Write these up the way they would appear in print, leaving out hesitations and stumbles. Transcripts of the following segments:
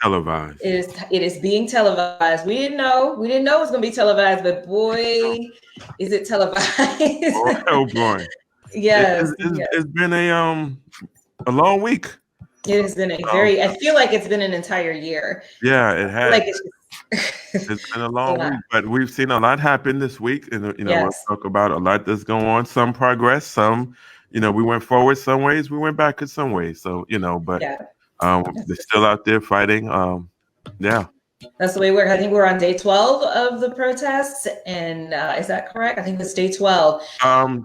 televised. It is being televised. We didn't know. We didn't know it was going to be televised, but boy, is it Oh, televised. oh boy. Yes, yes. It's been a long week. It has been a Um, very, I feel like it's been an entire year. yeah, I it feel has. like it's just, It's been a it's a long lot. week, but we've seen a lot happen this week, and we'll Yes. talk about a lot that's going on. Some progress, some, we went forward some ways, we went back in some ways. So, but Yeah. they're still out there fighting. Yeah. That's the way we're. I think we're on day 12 of the protests, and is that correct? I think it's day 12.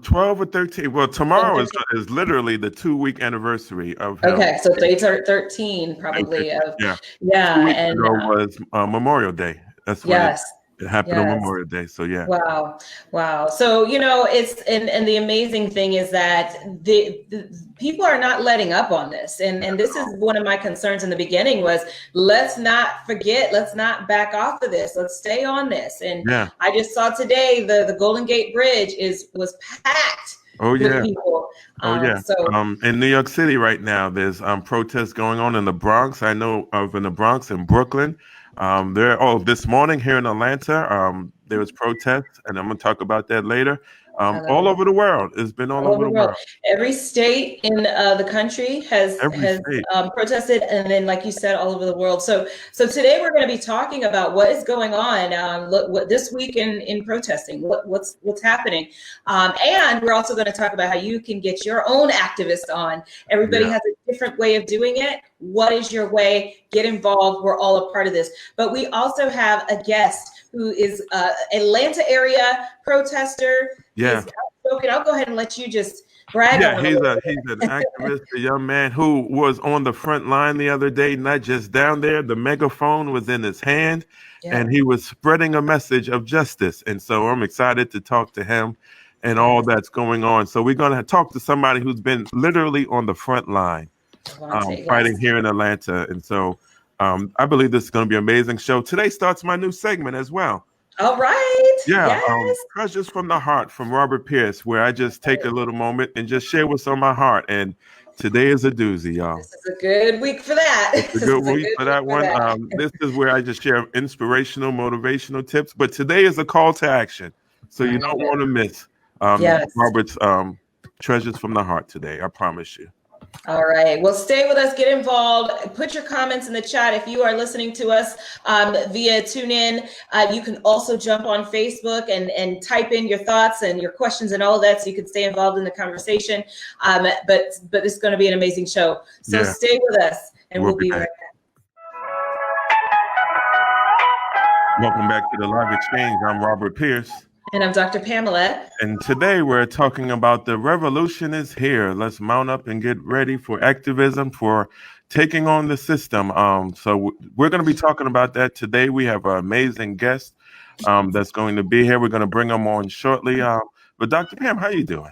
12 or 13. Well, 12, tomorrow 13. is literally the 2 week anniversary of him. Okay, so day 13 And probably of yeah, yeah, 2 weeks and ago was Memorial Day. That's when yes, it happened on yes. Memorial Day. So yeah, Wow. Wow. So, it's and the amazing thing is that the people are not letting up on this. And this is one of my concerns in the beginning was let's not forget, let's not back off of this. Let's stay on this. And yeah. I just saw today the Golden Gate Bridge was packed Oh with yeah. people. Oh yeah. So In New York City right now, there's protests going on in the Bronx. I know of in the Bronx and Brooklyn. This morning here in Atlanta, there was protests, and I'm gonna talk about that later. I love All it. over the world. It's been all All over over the the world. world. Every state in the country has Every state. protested, and then, like you said, all over the world. So today we're going to be talking about what is going on. What this week in protesting. What's happening, and we're also going to talk about how you can get your own activist on. Everybody Yeah. has a different way of doing it. What is your way? Get involved. We're all a part of this. But we also have a guest who is Atlanta area protester. Yeah. He's outspoken. I'll go ahead and let you just brag Yeah, on him a little he's bit. an activist, a young man who was on the front line the other day, not just down there. The megaphone was in his hand, Yeah. and he was spreading a message of justice. And so I'm excited to talk to him and all Yes. that's going on. So we're going to talk to somebody who's been literally on the front line, Devante, fighting yes. here in Atlanta. And so I believe this is going to be an amazing show. Today starts my new segment as well. All right. Yeah, Yes. Treasures from the Heart from Robert Pierce, where I just take a little moment and just share what's on my heart. And today is a doozy, y'all. This is a good week for that. It's a This good is a week good for week that for one. that. This is where I just share inspirational, motivational tips. But today is a call to action, so I you love don't it. want to miss Yes. Robert's Treasures from the Heart today. I promise you. All right. Well, stay with us. Get involved. Put your comments in the chat. If you are listening to us via TuneIn, you can also jump on Facebook and type in your thoughts and your questions and all of that, so you can stay involved in the conversation. But it's going to be an amazing show. So Yeah. stay with us, and We'll we'll be be back. right back. Welcome back to the Live Exchange. I'm Robert Pierce. And I'm Dr. Pamela. And today we're talking about the revolution is here. Let's mount up and get ready for activism, for taking on the system. So we're going to be talking about that today. We have an amazing guest that's going to be here. We're going to bring him on shortly. But Dr. Pam, how you doing?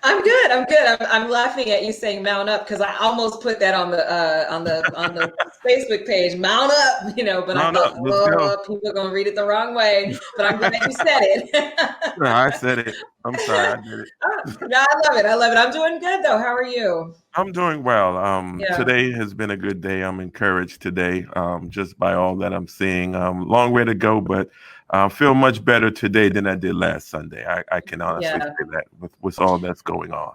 I'm good. I'm good. I'm laughing at you saying mount up because I almost put that on the Facebook page. Mount up, but Mount I up, thought, let's go. people are gonna read it the wrong way. But I'm glad you said it. No, I said it. I'm sorry, I did it. No, I love it. I love it. I'm doing good though. How are you? I'm doing well. Yeah. Today has been a good day. I'm encouraged today, just by all that I'm seeing. Long way to go, but I feel much better today than I did last Sunday. I can honestly say that with all that's going on.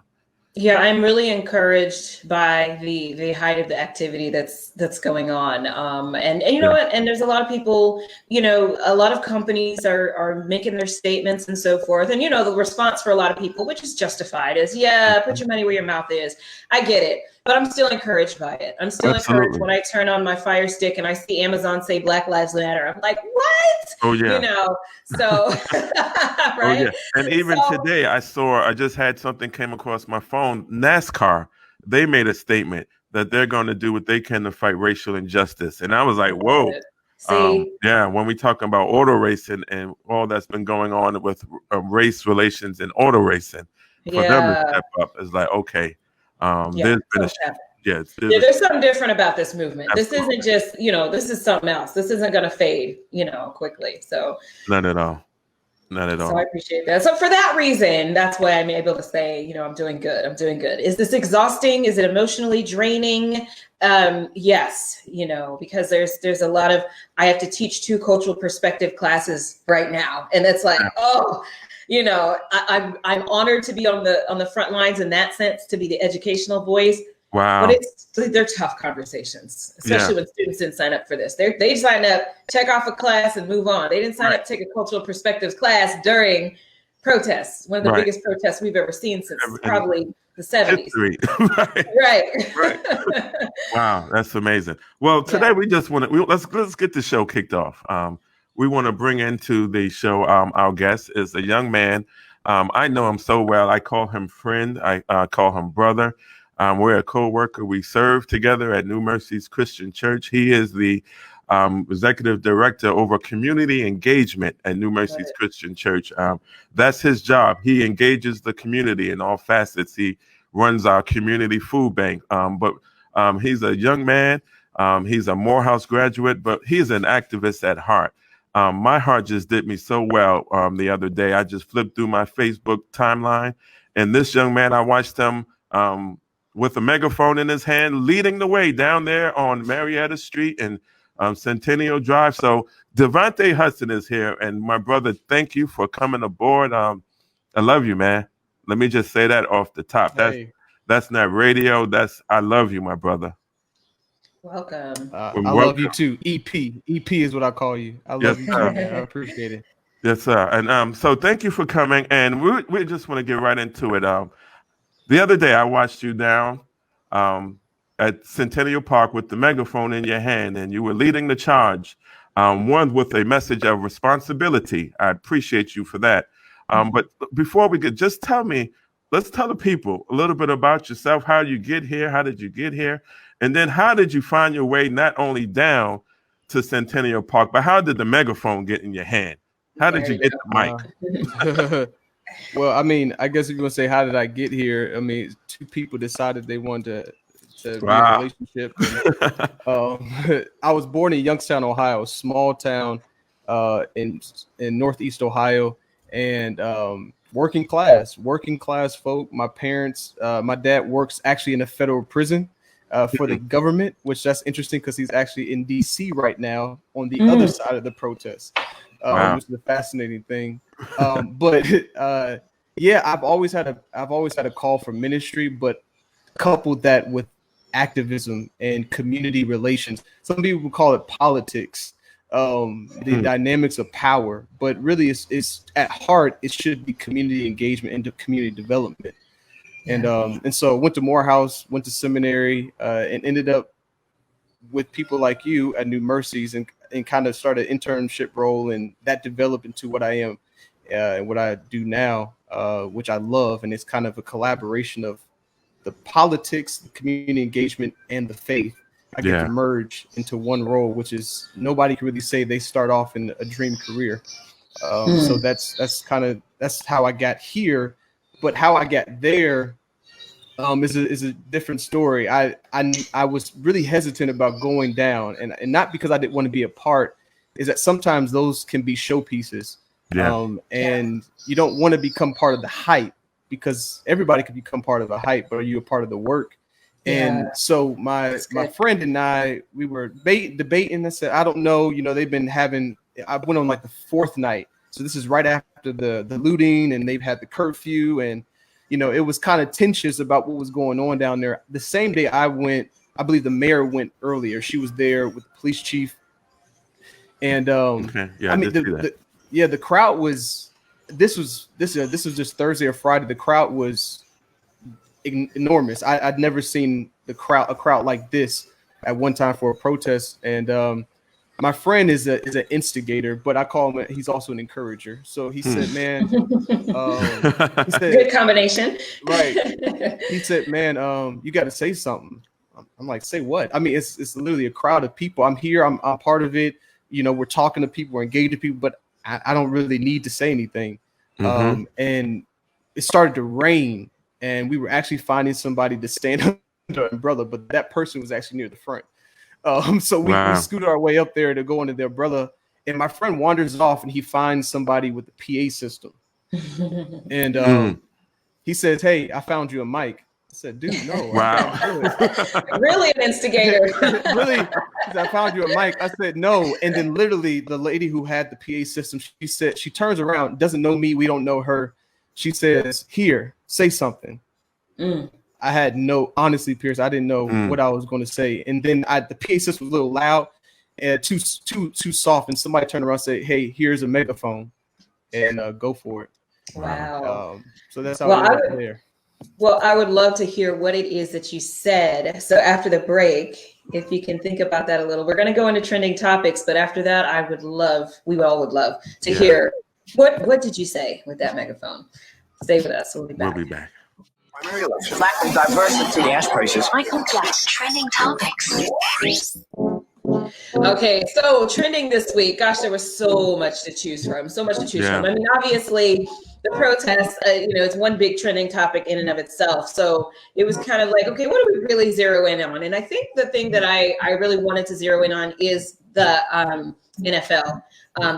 Yeah, I'm really encouraged by the height of the activity that's going on. And you know what? And there's a lot of people, a lot of companies are making their statements and so forth. And the response for a lot of people, which is justified, is put your money where your mouth is. I get it. But I'm still encouraged by it. I'm still encouraged when I turn on my Fire Stick and I see Amazon say Black Lives Matter. I'm like, what? Oh yeah. So right. Oh yeah. And even today I just had something came across my phone. NASCAR, they made a statement that they're going to do what they can to fight racial injustice. And I was like, whoa. When we talk about auto racing and all that's been going on with race relations in auto racing, for them to step up is like, okay. There's something different about this movement. Absolutely. This isn't just, this is something else. This isn't going to fade, quickly. So not at all. Not at all. So I appreciate that. So for that reason, that's why I'm able to say, you know, I'm doing good. I'm doing good. Is this exhausting? Is it emotionally draining? Yes, you know, because there's a lot of, I have to teach 2 cultural perspective classes right now. And it's like, oh, you know, I'm honored to be on the front lines in that sense, to be the educational voice. Wow. But they're tough conversations, especially when students didn't sign up for this. They signed up, check off a class and move on. They didn't sign up to take a cultural perspectives class during protests, one of the biggest protests we've ever seen since probably the 70s. Right. Wow, that's amazing. Well, today we just want to let's get the show kicked off. We want to bring into the show our guest is a young man. I know him so well. I call him friend. I call him brother. We're a co-worker. We serve together at New Mercies Christian Church. He is the executive director over community engagement at New Mercies Christian Church. That's his job. He engages the community in all facets. He runs our community food bank. But he's a young man. He's a Morehouse graduate, but he's an activist at heart. My heart just did me so well the other day. I just flipped through my Facebook timeline, and this young man, I watched him with a megaphone in his hand, leading the way down there on Marietta Street and Centennial Drive. So Devante Hudson is here, and my brother, thank you for coming aboard. I love you, man. Let me just say that off the top. That's not radio. I love you, my brother. Welcome. I love you too. EP is what I call you. I love you too, man. I appreciate it. Yes, sir. And so thank you for coming. And we just want to get right into it. The other day, I watched you down at Centennial Park with the megaphone in your hand, and you were leading the charge, one with a message of responsibility. I appreciate you for that. But before we get, let's tell the people a little bit about yourself. How you get here? How did you get here? And then how did you find your way not only down to Centennial Park, but how did the megaphone get in your hand? How did you get the mic? Well, I mean, I guess if you want to say, how did I get here? I mean, 2 people decided they wanted to be in a relationship. And, I was born in Youngstown, Ohio, a small town in Northeast Ohio, and working class folk. My parents, my dad works actually in a federal prison for the government, which that's interesting because he's actually in DC right now on the other side of the protest. Which is a fascinating thing. But I've always had a call for ministry, but coupled that with activism and community relations. Some people would call it politics, the dynamics of power, but really it's at heart, it should be community engagement and community development. And so I went to Morehouse, went to seminary, and ended up with people like you at New Mercies and kind of started an internship role, and that developed into what I am and what I do now, which I love. And it's kind of a collaboration of the politics, the community engagement, and the faith. I get to merge into one role, which is nobody can really say they start off in a dream career. So that's how I got here, but how I got there is a different story. I was really hesitant about going down, and not because I didn't want to be a part, is that sometimes those can be showpieces. And you don't want to become part of the hype, because everybody can become part of the hype, but are you a part of the work? And so my friend and I, we were debating. I said, I don't know, they've been having, I went on like the 4th night. So this is right after the looting, and they've had the curfew, and it was kind of tensions about what was going on down there. The same day I went, I believe the mayor went earlier. She was there with the police chief. And the crowd was, this was just Thursday or Friday. The crowd was enormous. I'd never seen a crowd like this at one time for a protest. And my friend is an instigator, but I call him, he's also an encourager. So he said, man, he said, good combination. Right. He said, man, you got to say something. I'm like, say what? I mean, it's literally a crowd of people. I'm here. I'm part of it. We're talking to people, we're engaging people, but I don't really need to say anything. And it started to rain, and we were actually finding somebody to stand under an umbrella, but that person was actually near the front. So we scooted our way up there to go into the umbrella, And my friend wanders off and he finds somebody with the PA system. And he says, "Hey, I found you a mic." I said, "Dude, no." Wow. Really an instigator. Really? I found you a mic. I said, "No." And then literally the lady who had the PA system, she said, she turns around, doesn't know me. We don't know her. She says, "Here, say something." I had honestly, Pierce, I didn't know what I was going to say. And then the PA system was a little loud and too soft. And somebody turned around and said, "Hey, here's a megaphone and go for it." Wow. So that's how I went there. Well, I would love to hear what it is that you said. So after the break, if you can think about that a little, we're going to go into trending topics. But after that, we all would love to hear what did you say with that megaphone? Stay with us. We'll be back. We'll be back. Primary election. Lack of diversity. Gas prices. Michael Jackson. Trending topics. Okay, so trending this week. Gosh, there was so much to choose from. from. I mean, obviously, the protests, it's one big trending topic in and of itself. So it was kind of like, okay, what do we really zero in on? And I think the thing that I really wanted to zero in on is the NFL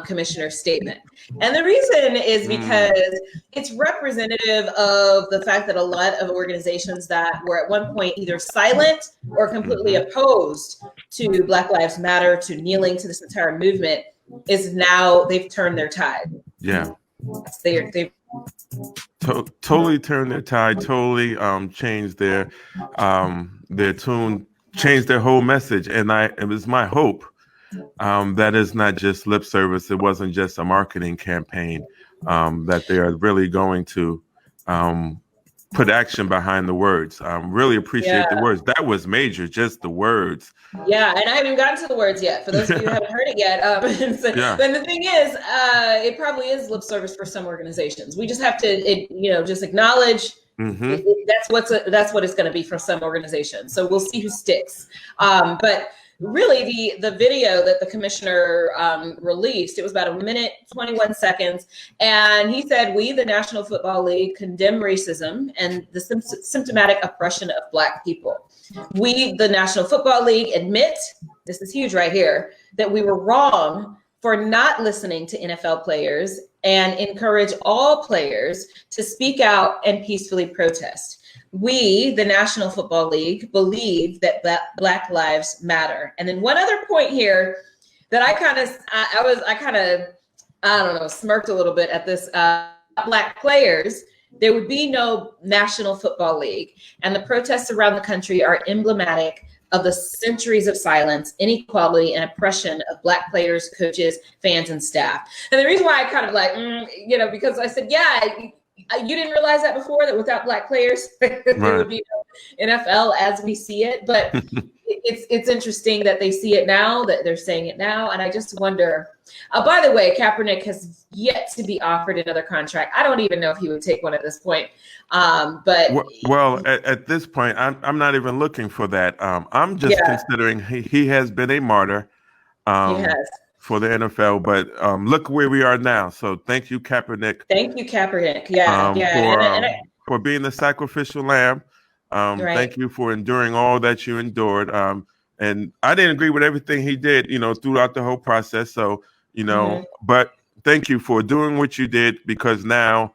commissioner's statement. And the reason is because it's representative of the fact that a lot of organizations that were at one point either silent or completely opposed to Black Lives Matter, to kneeling to this entire movement, is now they've turned their tide. Yeah. They've totally turned their tide, totally changed their tune, changed their whole message. And it was my hope that is not just lip service. It wasn't just a marketing campaign, that they are really going to put action behind the words. Really appreciate the words. That was major, just the words. Yeah, and I haven't gotten to the words yet. For those of you who haven't heard it yet, but the thing is, it probably is lip service for some organizations. We just have to, just acknowledge that's what it's going to be for some organizations. So we'll see who sticks. But really, the video that the commissioner released, it was about 1 minute, 21 seconds. And he said, "We, the National Football League, condemn racism and the symptomatic oppression of Black people. We, the National Football League, admit," this is huge right here, "that we were wrong for not listening to NFL players and encourage all players to speak out and peacefully protest. We, the National Football League, believe that Black lives matter." And then one other point here that I smirked a little bit at this, Black players, there would be no National Football League. And the protests around the country are emblematic of the centuries of silence, inequality, and oppression of Black players, coaches, fans, and staff. And the reason why I kind of because I said, you didn't realize that before, that without Black players, there would be no NFL as we see it. But it's interesting that they see it now, that they're saying it now. And I just wonder, by the way, Kaepernick has yet to be offered another contract. I don't even know if he would take one at this point. But at this point, I'm not even looking for that. I'm just considering he has been a martyr. He has. For the NFL, but look where we are now. So thank you, Kaepernick. Thank you, Kaepernick. For being the sacrificial lamb. Thank you for enduring all that you endured. And I didn't agree with everything he did, throughout the whole process. So, but thank you for doing what you did, because now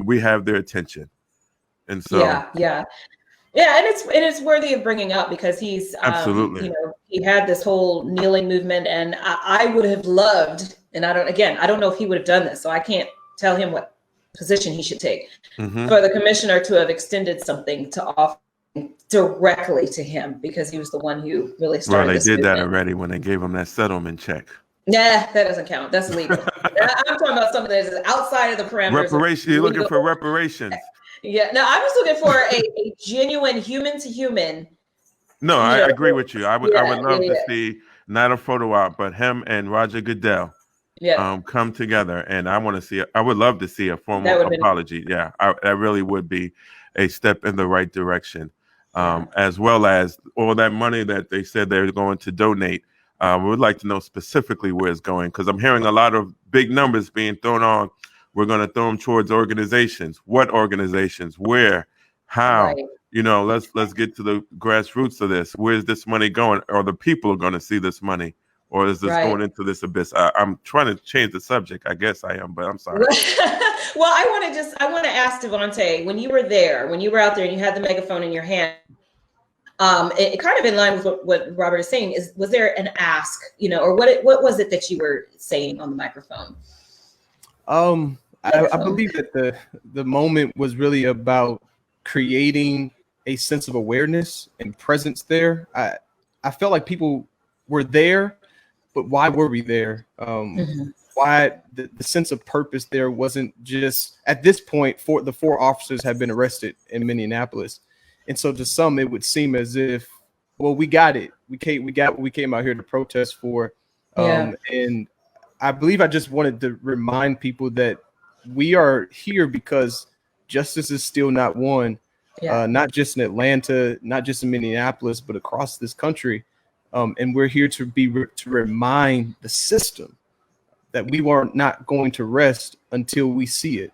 we have their attention. And so and it's worthy of bringing up, because he's absolutely, he had this whole kneeling movement, and I would have loved, and I don't know if he would have done this, so I can't tell him what position he should take, for the commissioner to have extended something to offer directly to him, because he was the one who really started. Well, they did movement. that already when they gave him that settlement check. Nah, that doesn't count. That's illegal. I'm talking about something that is outside of the parameters. Reparations. You're looking for reparations. Yeah, no, I was looking for a genuine human to human. No, I agree with you. I would love to see not a photo op, but him and Roger Goodell come together, and I would love to see a formal apology. That really would be a step in the right direction, as well as all that money that they said they're going to donate. We would like to know specifically where it's going, because I'm hearing a lot of big numbers being thrown on. We're going to throw them towards organizations. What organizations? Where? How? Right. Let's get to the grassroots of this. Where's this money going? Or the people are going to see this money? or is this going into this abyss? I'm trying to change the subject. I guess I am, but I'm sorry. Well, I want to ask Devante, when you were out there and you had the megaphone in your hand, it kind of in line with what Robert is saying, was there an ask, or what was it that you were saying on the microphone? I believe that the moment was really about creating a sense of awareness and presence there. I felt like people were there, but why were we there? Why the sense of purpose there wasn't just at this point. The 4 officers have been arrested in Minneapolis, and so to some it would seem as if, well, we got it. We came out here to protest for, and I believe I just wanted to remind people that we are here because justice is still not won, not just in Atlanta, not just in Minneapolis, but across this country. And we're here to remind the system that we are not going to rest until we see it.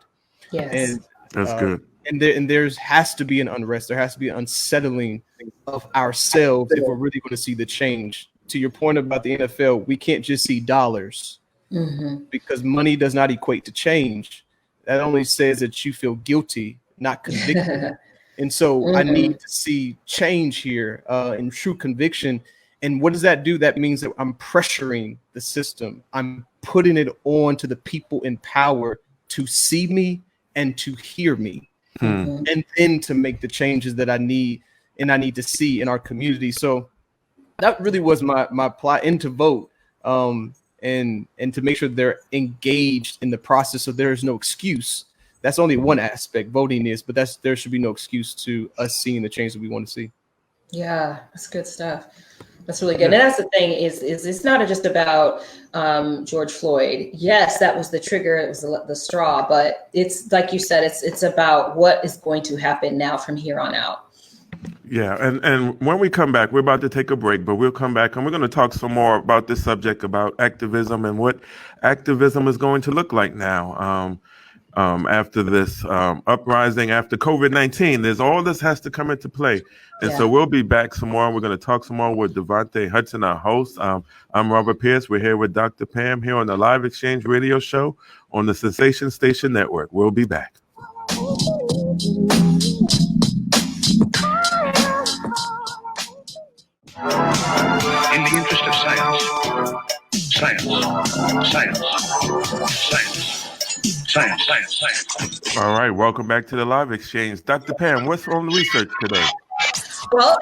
Yes. And that's good. And there has to be an unrest. There has to be an unsettling of ourselves if we're really going to see the change. To your point about the NFL, we can't just see dollars. Because money does not equate to change. That only says that you feel guilty, not convicted. And so I need to see change here in true conviction. And what does that do? That means that I'm pressuring the system. I'm putting it on to the people in power to see me and to hear me, and then to make the changes that I need to see in our community. So that really was my plot, and to vote. And to make sure they're engaged in the process, so there is no excuse. That's only one aspect, voting is, but there should be no excuse to us seeing the change that we want to see. Yeah, that's good stuff. That's really good. And that's the thing is it's not just about George Floyd. Yes, that was the trigger. It was the straw, but it's like you said, it's about what is going to happen now from here on out. Yeah, and when we come back, we're about to take a break, but we'll come back and we're going to talk some more about this subject, about activism and what activism is going to look like now after this uprising, after COVID-19. There's all this has to come into play. And so we'll be back some more. We're going to talk some more with Devante Hudson, our host. I'm Robert Pierce. We're here with Dr. Pam here on the Live Exchange radio show on the Sensation Station Network. We'll be back. In the interest of science. All right, welcome back to the Live Exchange. Dr. Pam, what's on the research today? Well,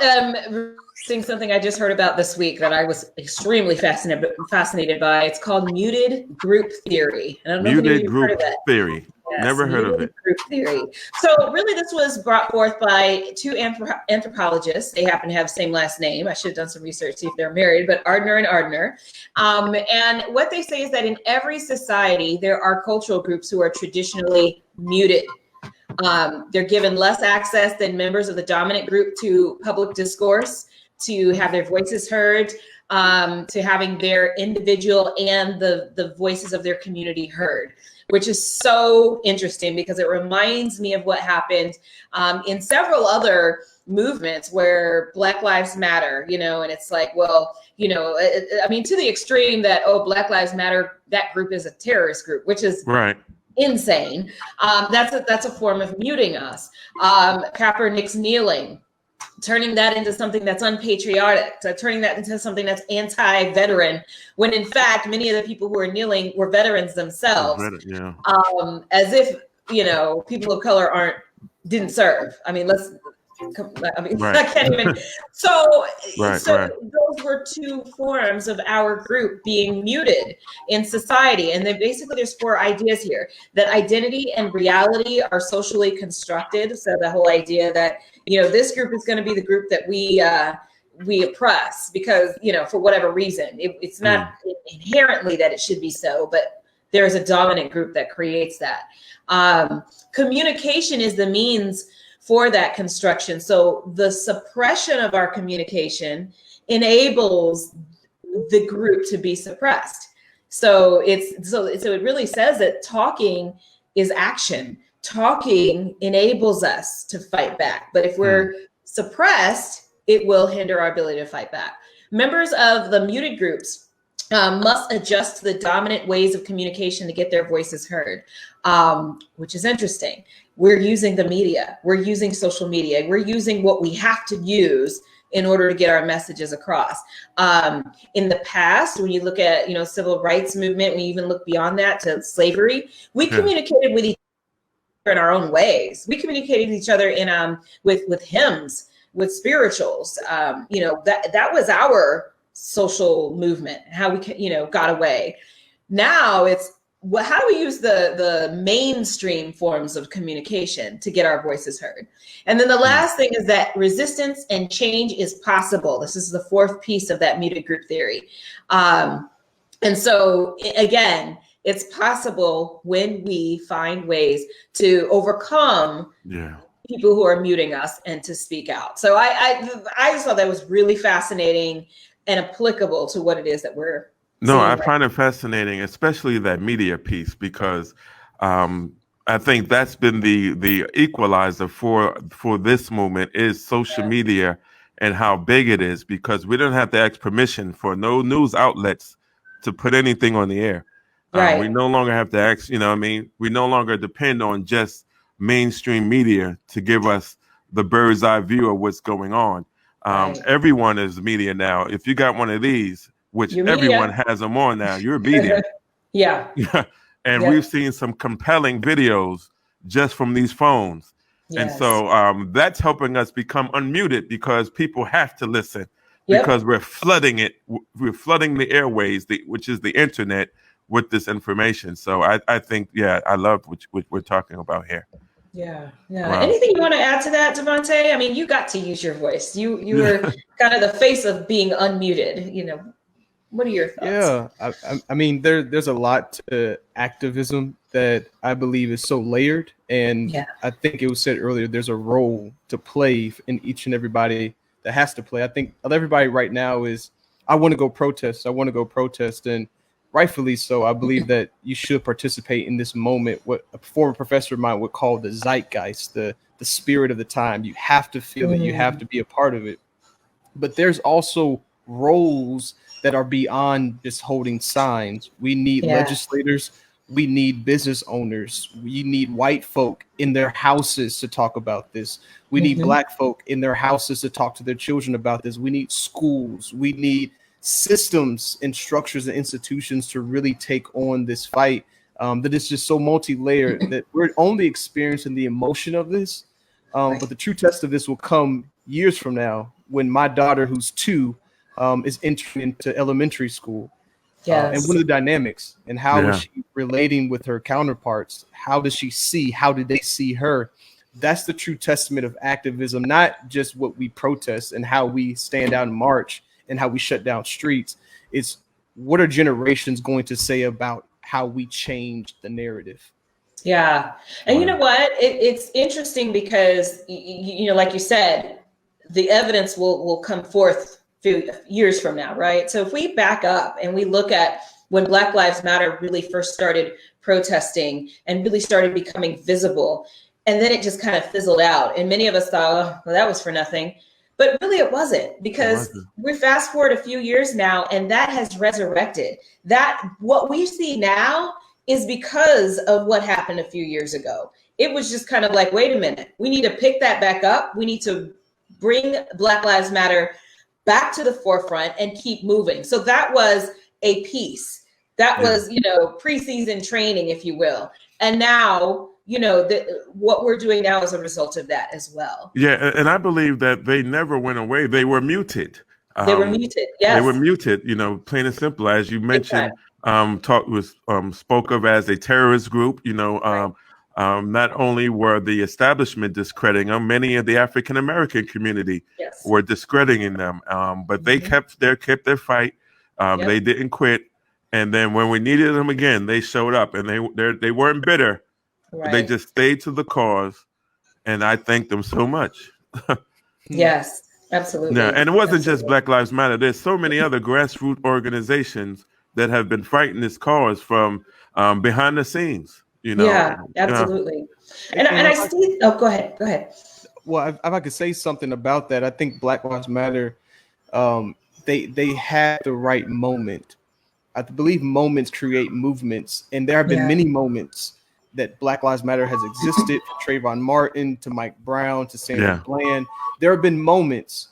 seeing something I just heard about this week that I was extremely fascinated by. It's called muted group theory. And I don't know muted if you've group heard of that. theory. Yes, never heard of it. Group theory. So really this was brought forth by 2 anthropologists. They happen to have the same last name. I should have done some research, see if they're married, but Ardner and Ardner. And what they say is that in every society, there are cultural groups who are traditionally muted. They're given less access than members of the dominant group to public discourse, to have their voices heard, to having their individual and the voices of their community heard, which is so interesting because it reminds me of what happened in several other movements where Black Lives Matter, and it's like, well, I mean, to the extreme that, Black Lives Matter, that group is a terrorist group, which is right. Insane. That's a form of muting us. Kaepernick's kneeling, turning that into something that's unpatriotic, turning that into something that's anti-veteran, when in fact, many of the people who are kneeling were veterans themselves. Yeah. As if, people of color didn't serve. I mean, right. I can't even. So those were 2 forms of our group being muted in society. And then basically there's 4 ideas here: that identity and reality are socially constructed. So the whole idea that, this group is going to be the group that we oppress because, for whatever reason, it's not inherently that it should be so, but there's a dominant group that creates that. Communication is the means for that construction. So the suppression of our communication enables the group to be suppressed. So it really says that talking is action. Talking enables us to fight back. But if we're suppressed, it will hinder our ability to fight back. Members of the muted groups must adjust to the dominant ways of communication to get their voices heard, which is interesting. We're using the media. We're using social media. We're using what we have to use in order to get our messages across. In the past, when you look at, civil rights movement, we even look beyond that to slavery, we communicated with each other in our own ways. We communicated with each other in with hymns, with spirituals. That was our social movement, how we got away. Now it's how do we use the mainstream forms of communication to get our voices heard? And then the last thing is that resistance and change is possible. This is the fourth piece of that muted group theory. And so again, it's possible when we find ways to overcome people who are muting us and to speak out. So I just thought that was really fascinating and applicable to what it is that we're No, I find it fascinating, especially that media piece, because I think that's been the equalizer for this movement is social media and how big it is, because we don't have to ask permission for no news outlets to put anything on the air. Right. We no longer have to ask, we no longer depend on just mainstream media to give us the bird's eye view of what's going on. Everyone is media now. If you got one of these, which everyone has them on now, you're media. Yeah. And we've seen some compelling videos just from these phones. Yes. And so that's helping us become unmuted, because people have to listen because we're flooding it. We're flooding the airways, which is the internet, with this information. So I think, I love what we're talking about here. Yeah. Wow. Anything you want to add to that, Devante? I mean, you got to use your voice. You were kind of the face of being unmuted. What are your thoughts? Yeah, I mean, there's a lot to activism that I believe is so layered, and I think it was said earlier, there's a role to play in each and everybody that has to play. I think everybody right now is, I want to go protest, and rightfully so. I believe that you should participate in this moment, what a former professor of mine would call the zeitgeist, the spirit of the time. You have to feel it. You have to be a part of it. But there's also roles that are beyond just holding signs. We need legislators. We need business owners. We need white folk in their houses to talk about this. We need black folk in their houses to talk to their children about this. We need schools. We need systems and structures and institutions to really take on this fight that is just so multi-layered that we're only experiencing the emotion of this. But the true test of this will come years from now, when my daughter, who's 2, is entering into elementary school. And what are the dynamics, and how is she relating with her counterparts? How does she see? How did they see her? That's the true testament of activism, not just what we protest and how we stand out and march and how we shut down streets. It's what are generations going to say about how we change the narrative? Yeah. And you know what? It's interesting because, like you said, the evidence will come forth years from now, right? So if we back up and we look at when Black Lives Matter really first started protesting and really started becoming visible, and then it just kind of fizzled out. And many of us thought, oh, well, that was for nothing. But really it wasn't, because we fast forward a few years now, and that has resurrected. That what we see now is because of what happened a few years ago. It was just kind of like, wait a minute, we need to pick that back up. We need to bring Black Lives Matter back to the forefront and keep moving. So that was a piece. That was, preseason training, if you will. And now, what we're doing now is a result of that as well. Yeah, and I believe that they never went away. They were muted. They were muted, yes. They were muted, plain and simple. As you mentioned, spoke of as a terrorist group, not only were the establishment discrediting them, many of the African-American community were discrediting them, but they kept their fight. They didn't quit. And then when we needed them again, they showed up, and they weren't bitter. Right. They just stayed to the cause, and I thank them so much. Yes, absolutely. Yeah, and it wasn't just Black Lives Matter. There's so many other grassroots organizations that have been fighting this cause from behind the scenes. Yeah, absolutely. And I see. Oh, go ahead. Well, if I could say something about that, I think Black Lives Matter, they had the right moment I believe moments create movements, and there have been many moments that Black Lives Matter has existed, from Trayvon Martin to Mike Brown to Sandra Bland. There have been moments,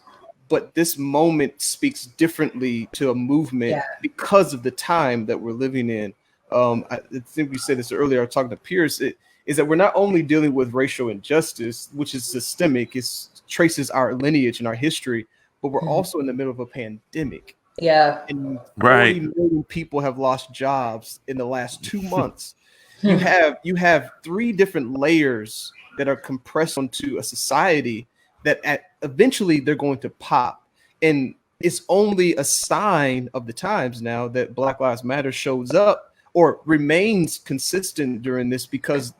but this moment speaks differently to a movement because of the time that we're living in. I think we said this earlier, I was talking to Pierce, is that we're not only dealing with racial injustice, which is systemic, it traces our lineage and our history, but we're also in the middle of a pandemic. And 40 million people have lost jobs in the last 2 months. You have 3 different layers that are compressed onto a society that eventually they're going to pop. And it's only a sign of the times now that Black Lives Matter shows up or remains consistent during this, because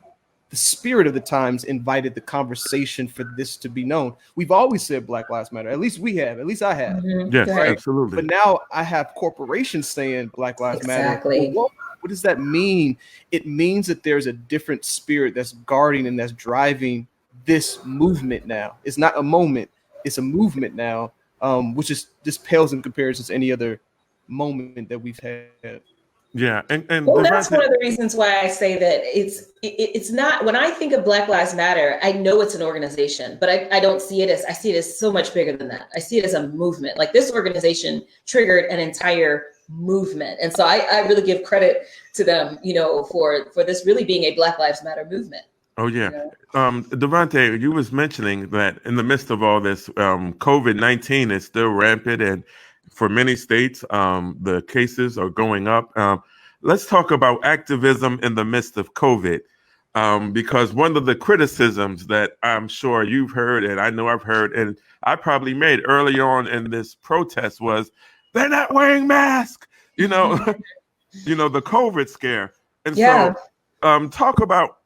the spirit of the times invited the conversation for this to be known. We've always said Black Lives Matter. At least we have. At least I have. Yes, right? Absolutely. But now I have corporations saying Black Lives Matter. Well, what does that mean? It means that there's a different spirit that's guarding and that's driving this movement now. It's not a moment. It's a movement now, which is just pales in comparison to any other moment that we've had. Yeah, and well, that's one of the reasons why I say that it's not, when I think of Black Lives Matter, I know it's an organization, but I don't see it as, I see it as so much bigger than that. I see it as a movement. Like, this organization triggered an entire movement, and so I really give credit to them, you know, for this really being a Black Lives Matter movement. Oh yeah, you know? Devante, you was mentioning that in the midst of all this, COVID-19 is still rampant, and for many states, the cases are going up. Let's talk about activism in the midst of COVID, because one of the criticisms that I'm sure you've heard, and I know I've heard, and I probably made early on in this protest, was they're not wearing masks. You know, you know, the COVID scare, and so talk about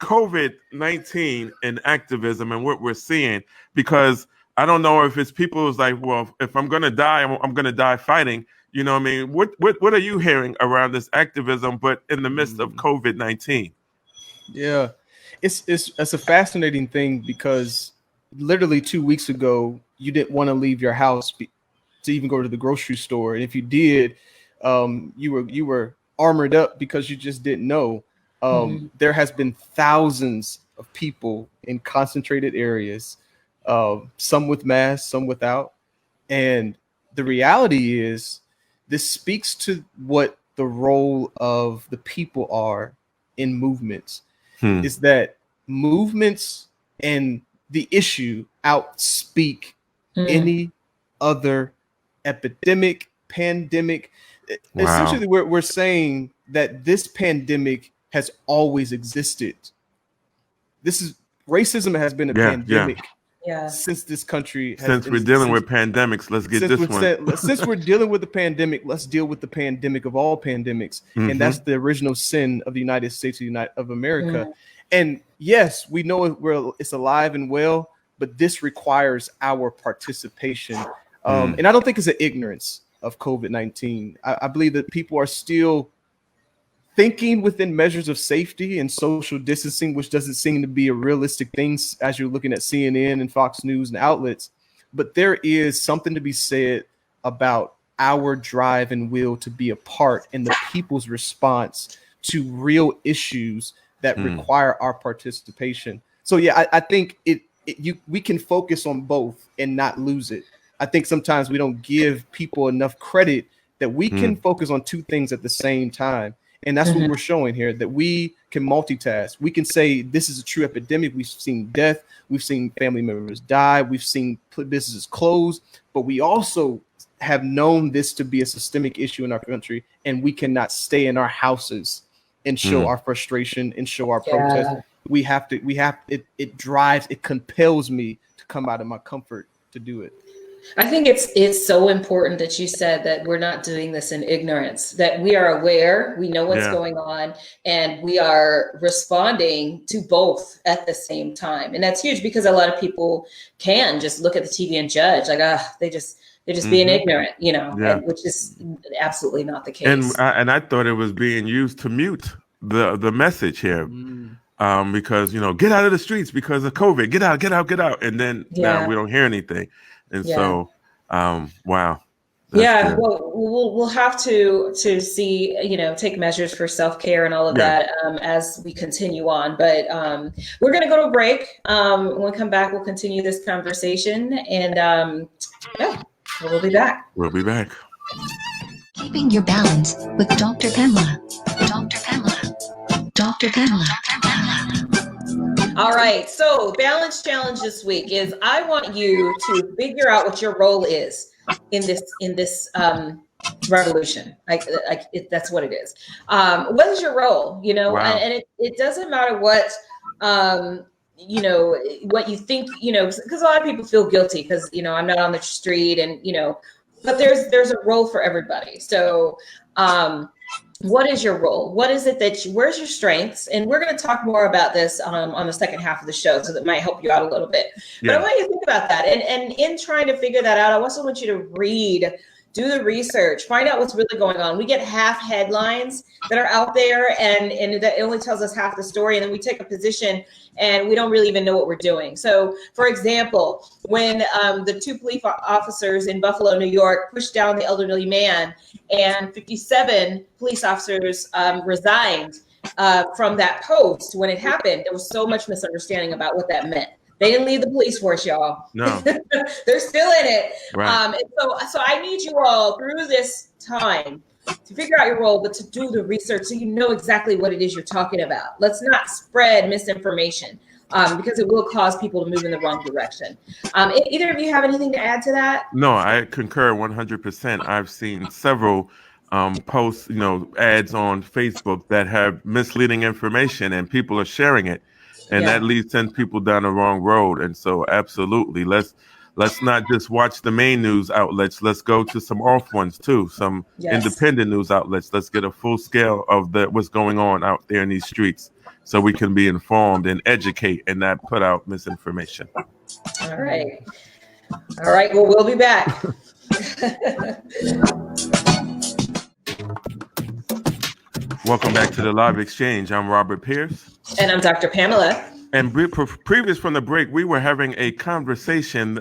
COVID-19 and activism and what we're seeing, because I don't know if it's people who's like, well, if I'm going to die, I'm going to die fighting. You know what I mean? What are you hearing around this activism, but in the midst of COVID-19? Yeah, it's a fascinating thing, because literally 2 weeks ago, you didn't want to leave your house to even go to the grocery store. And if you did, you were armored up because you just didn't know. There has been thousands of people in concentrated areas, some with masks, some without. And the reality is, this speaks to what the role of the people are in movements, is that movements and the issue outspeak any other epidemic, pandemic. Essentially, we're saying that this pandemic has always existed. Racism has been a pandemic since this country has since we're dealing with pandemics. Let's get this one. Since we're dealing with the pandemic, let's deal with the pandemic of all pandemics. And that's the original sin of the United States of America. And yes, we know it's alive and well, but this requires our participation. And I don't think it's an ignorance of COVID-19. I believe that people are still thinking within measures of safety and social distancing, which doesn't seem to be a realistic thing as you're looking at CNN and Fox News and outlets. But there is something to be said about our drive and will to be a part in the people's response to real issues that require our participation. So yeah, I think we can focus on both and not lose it. I think sometimes we don't give people enough credit that we can focus on 2 things at the same time. And that's what we're showing here, that we can multitask. We can say this is a true epidemic. We've seen death. We've seen family members die. We've seen businesses close. But we also have known this to be a systemic issue in our country. And we cannot stay in our houses and show our frustration and show our protest. It compels me to come out of my comfort to do it. I think it's so important that you said that we're not doing this in ignorance, that we are aware, we know what's going on, and we are responding to both at the same time. And that's huge, because a lot of people can just look at the TV and judge, like, they're just being ignorant, you know, which is absolutely not the case. And I thought it was being used to mute the message here. Because, you know, get out of the streets because of COVID, get out. And then now we don't hear anything. And so, wow. Yeah, well, we'll have to see, take measures for self-care and all of that as we continue on. But we're going to go to a break. When we come back, we'll continue this conversation, and we'll be back. We'll be back. Keeping your balance with Dr. Pamela. Dr. Pamela. Dr. Pamela. All right. So, balance challenge this week is I want you to figure out what your role is in this revolution. That's what it is. What is your role? Wow. And it doesn't matter what what you think. Because a lot of people feel guilty because I'm not on the street, and but there's a role for everybody. So. What is your role? What is it where's your strengths? And we're going to talk more about this on the second half of the show, so that might help you out a little bit. Yeah. But I want you to think about that. And in trying to figure that out, I also want you to read, do the research, find out what's really going on. We get half headlines that are out there, and that only tells us half the story. And then we take a position and we don't really even know what we're doing. So, for example, when the two police officers in Buffalo, New York, pushed down the elderly man, and 57 police officers resigned from that post when it happened, there was so much misunderstanding about what that meant. They didn't leave the police force, y'all. No. They're still in it. Right. And so I need you all through this time to figure out your role, but to do the research so you know exactly what it is you're talking about. Let's not spread misinformation because it will cause people to move in the wrong direction. Either of you have anything to add to that? No, I concur 100%. I've seen several posts, ads on Facebook that have misleading information, and people are sharing it. And that sends people down the wrong road. And so absolutely, let's not just watch the main news outlets. Let's go to some off ones too, some independent news outlets. Let's get a full scale of what's going on out there in these streets, so we can be informed and educate and not put out misinformation. All right. Well, we'll be back. Welcome back to the Live Exchange. I'm Robert Pierce. And I'm Dr. Pamela. And previous from the break, we were having a conversation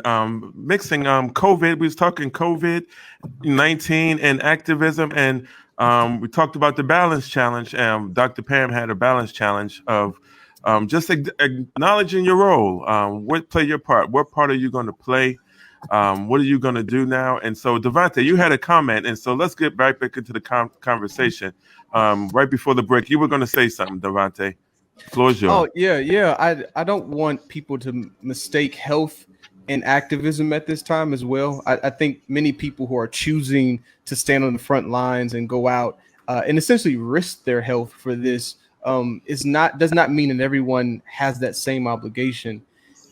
mixing COVID. We was talking COVID-19 and activism, and we talked about the balance challenge. Dr. Pam had a balance challenge of just acknowledging your role. Play your part. What part are you going to play? What are you going to do now? And so, Devante, you had a comment, and so let's get right back into the conversation. Right before the break, you were going to say something, Devante. Floor is yours. Oh, yeah. I don't want people to mistake health and activism at this time as well. I think many people who are choosing to stand on the front lines and go out and essentially risk their health for this does not mean that everyone has that same obligation.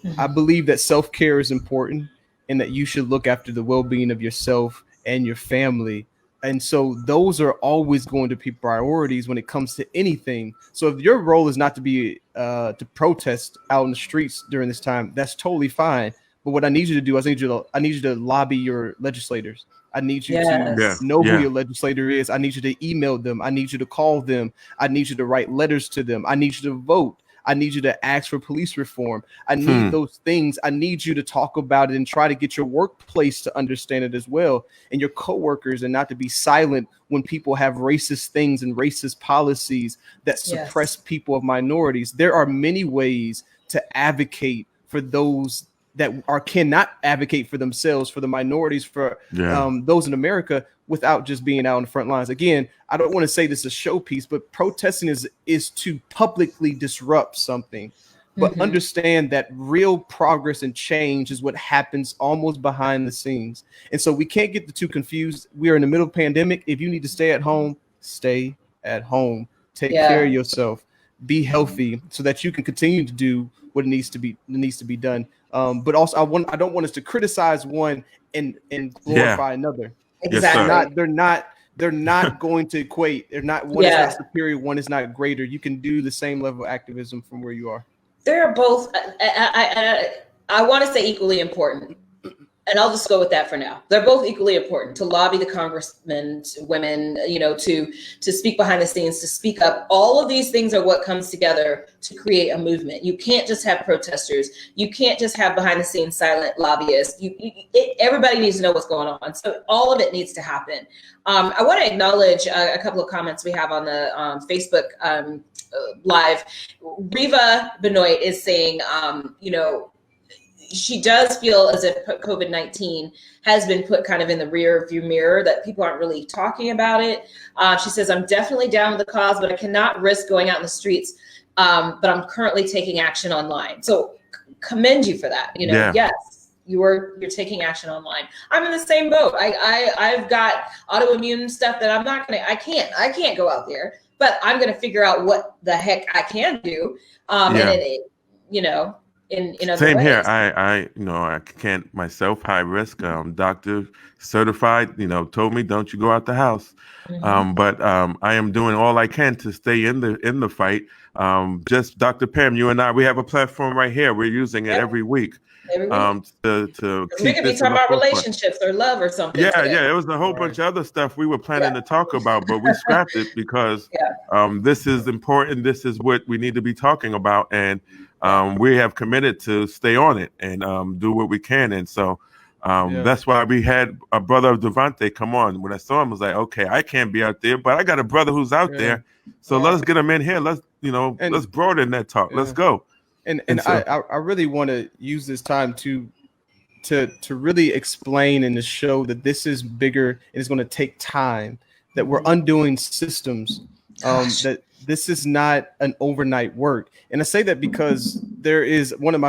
Mm-hmm. I believe that self-care is important and that you should look after the well-being of yourself and your family. And so those are always going to be priorities when it comes to anything. So if your role is not to be to protest out in the streets during this time, that's totally fine. But what I need you to do is I need you to lobby your legislators. I need you to know who your legislator is. I need you to email them. I need you to call them. I need you to write letters to them. I need you to vote. I need you to ask for police reform. I need those things. I need you to talk about it and try to get your workplace to understand it as well, and your coworkers, and not to be silent when people have racist things and racist policies that suppress people of minorities. There are many ways to advocate for those that cannot advocate for themselves, for the minorities, for those in America, without just being out on the front lines. Again, I don't want to say this is a showpiece, but protesting is to publicly disrupt something. But understand that real progress and change is what happens almost behind the scenes. And so we can't get the two confused. We are in the middle of a pandemic. If you need to stay at home, stay at home. Take care of yourself. Be healthy so that you can continue to do what needs to be done. But also, I don't want us to criticize one and glorify another. Exactly. They're not going to equate. They're not. One is not superior. One is not greater. You can do the same level of activism from where you are. They're both. I want to say equally important. and I'll just go with that for now. They're both equally important, to lobby the congressmen, women, to speak behind the scenes, to speak up. All of these things are what comes together to create a movement. You can't just have protesters. You can't just have behind the scenes silent lobbyists. Everybody needs to know what's going on. So all of it needs to happen. I want to acknowledge a couple of comments we have on the Facebook Live. Riva Benoit is saying, she does feel as if COVID-19 has been put kind of in the rear view mirror, that people aren't really talking about it. She says, I'm definitely down with the cause, but I cannot risk going out in the streets. But I'm currently taking action online. So commend you for that. Yes, you're taking action online. I'm in the same boat. I've got autoimmune stuff that I can't go out there, but I'm going to figure out what the heck I can do. In other Same ways. here. I can't myself, high risk. Doctor certified, told me don't you go out the house. But I am doing all I can to stay in the fight. Just Dr. Pam, you and I, we have a platform right here. We're using it every week. Every week. To we could be talking about relationships or love or something. Yeah. It was a whole bunch of other stuff we were planning to talk about, but we scrapped it because this is important. This is what we need to be talking about, and we have committed to stay on it and do what we can. And so that's why we had a brother of Devante come on. When I saw him, I was like, okay, I can't be out there, but I got a brother who's out there. So let's get him in here. Let's broaden that talk. Let's go. And I really want to use this time to really explain and to show that this is bigger and it's going to take time, that we're undoing systems, that this is not an overnight work. And I say that because there is one of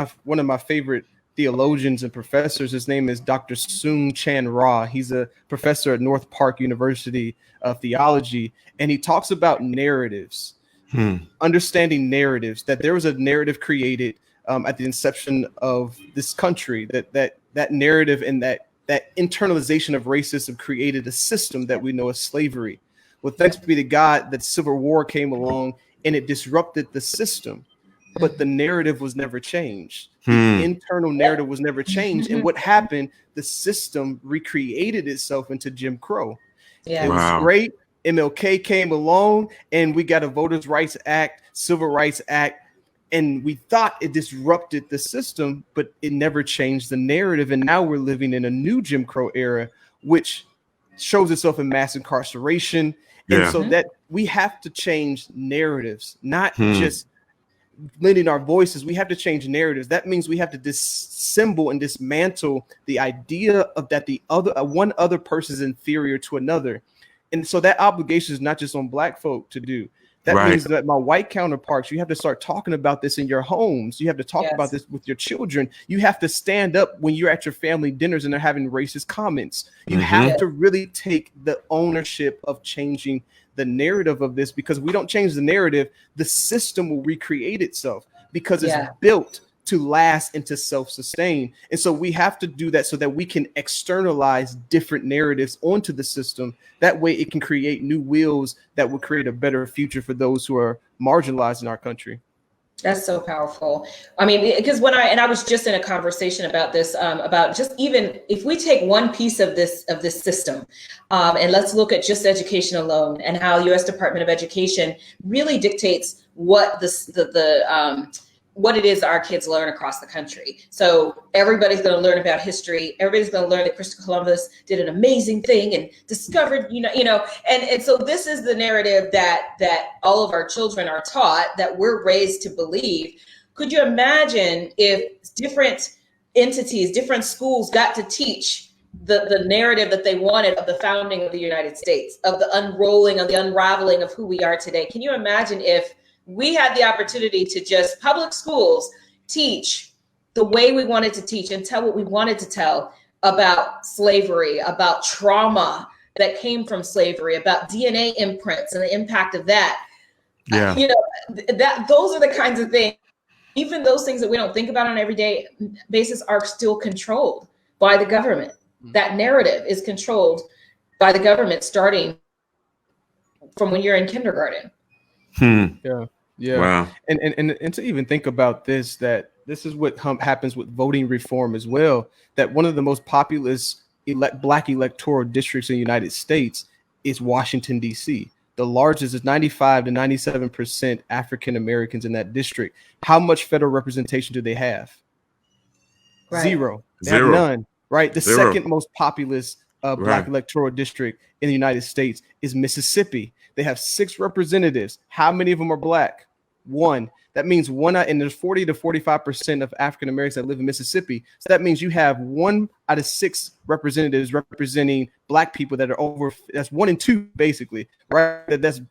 my favorite theologians and professors. His name is Dr. Soong Chan Ra. He's a professor at North Park University of Theology, and he talks about narratives. Understanding narratives, that there was a narrative created at the inception of this country, that narrative and that internalization of racism created a system that we know as slavery. Well, thanks be to God that Civil War came along and it disrupted the system, but the narrative was never changed. The internal narrative was never changed. And what happened, the system recreated itself into Jim Crow. It was great. MLK came along and we got a Voters' Rights Act, Civil Rights Act, and we thought it disrupted the system, but it never changed the narrative. And now we're living in a new Jim Crow era, which shows itself in mass incarceration. And so that we have to change narratives, not just lending our voices. We have to change narratives. That means we have to disassemble and dismantle the idea of that one other person is inferior to another. And so that obligation is not just on Black folk to do. That means that my white counterparts, you have to start talking about this in your homes. You have to talk about this with your children. You have to stand up when you're at your family dinners and they're having racist comments. You have to really take the ownership of changing the narrative of this, because if we don't change the narrative, the system will recreate itself because it's built to last and to self-sustain. And so we have to do that so that we can externalize different narratives onto the system. That way it can create new wheels that will create a better future for those who are marginalized in our country. That's so powerful. I mean, because I was just in a conversation about this, about just even if we take one piece of this system, and let's look at just education alone and how U.S. Department of Education really dictates what what it is our kids learn across the country. So everybody's going to learn about history. Everybody's going to learn that Christopher Columbus did an amazing thing and discovered, and so this is the narrative that all of our children are taught, that we're raised to believe. Could you imagine if different entities, different schools got to teach the narrative that they wanted of the founding of the United States, of the unraveling of who we are today? Can you imagine if we had the opportunity to just public schools teach the way we wanted to teach and tell what we wanted to tell about slavery, about trauma that came from slavery, about DNA imprints and the impact of that? Those are the kinds of things, even those things that we don't think about on an everyday basis, are still controlled by the government. That narrative is controlled by the government starting from when you're in kindergarten. Yeah. Wow. And to even think about this, that this is what happens with voting reform as well. That one of the most populous black electoral districts in the United States is Washington, D.C. The largest is 95 to 97% African Americans in that district. How much federal representation do they have? Right. Zero. They have none. Right. The second most populous black electoral district in the United States is Mississippi. They have 6 representatives. How many of them are black? 1. That means and there's 40 to 45% of African Americans that live in Mississippi. So that means you have 1 out of 6 representatives representing black people that are that's 1 in 2, basically, right? That's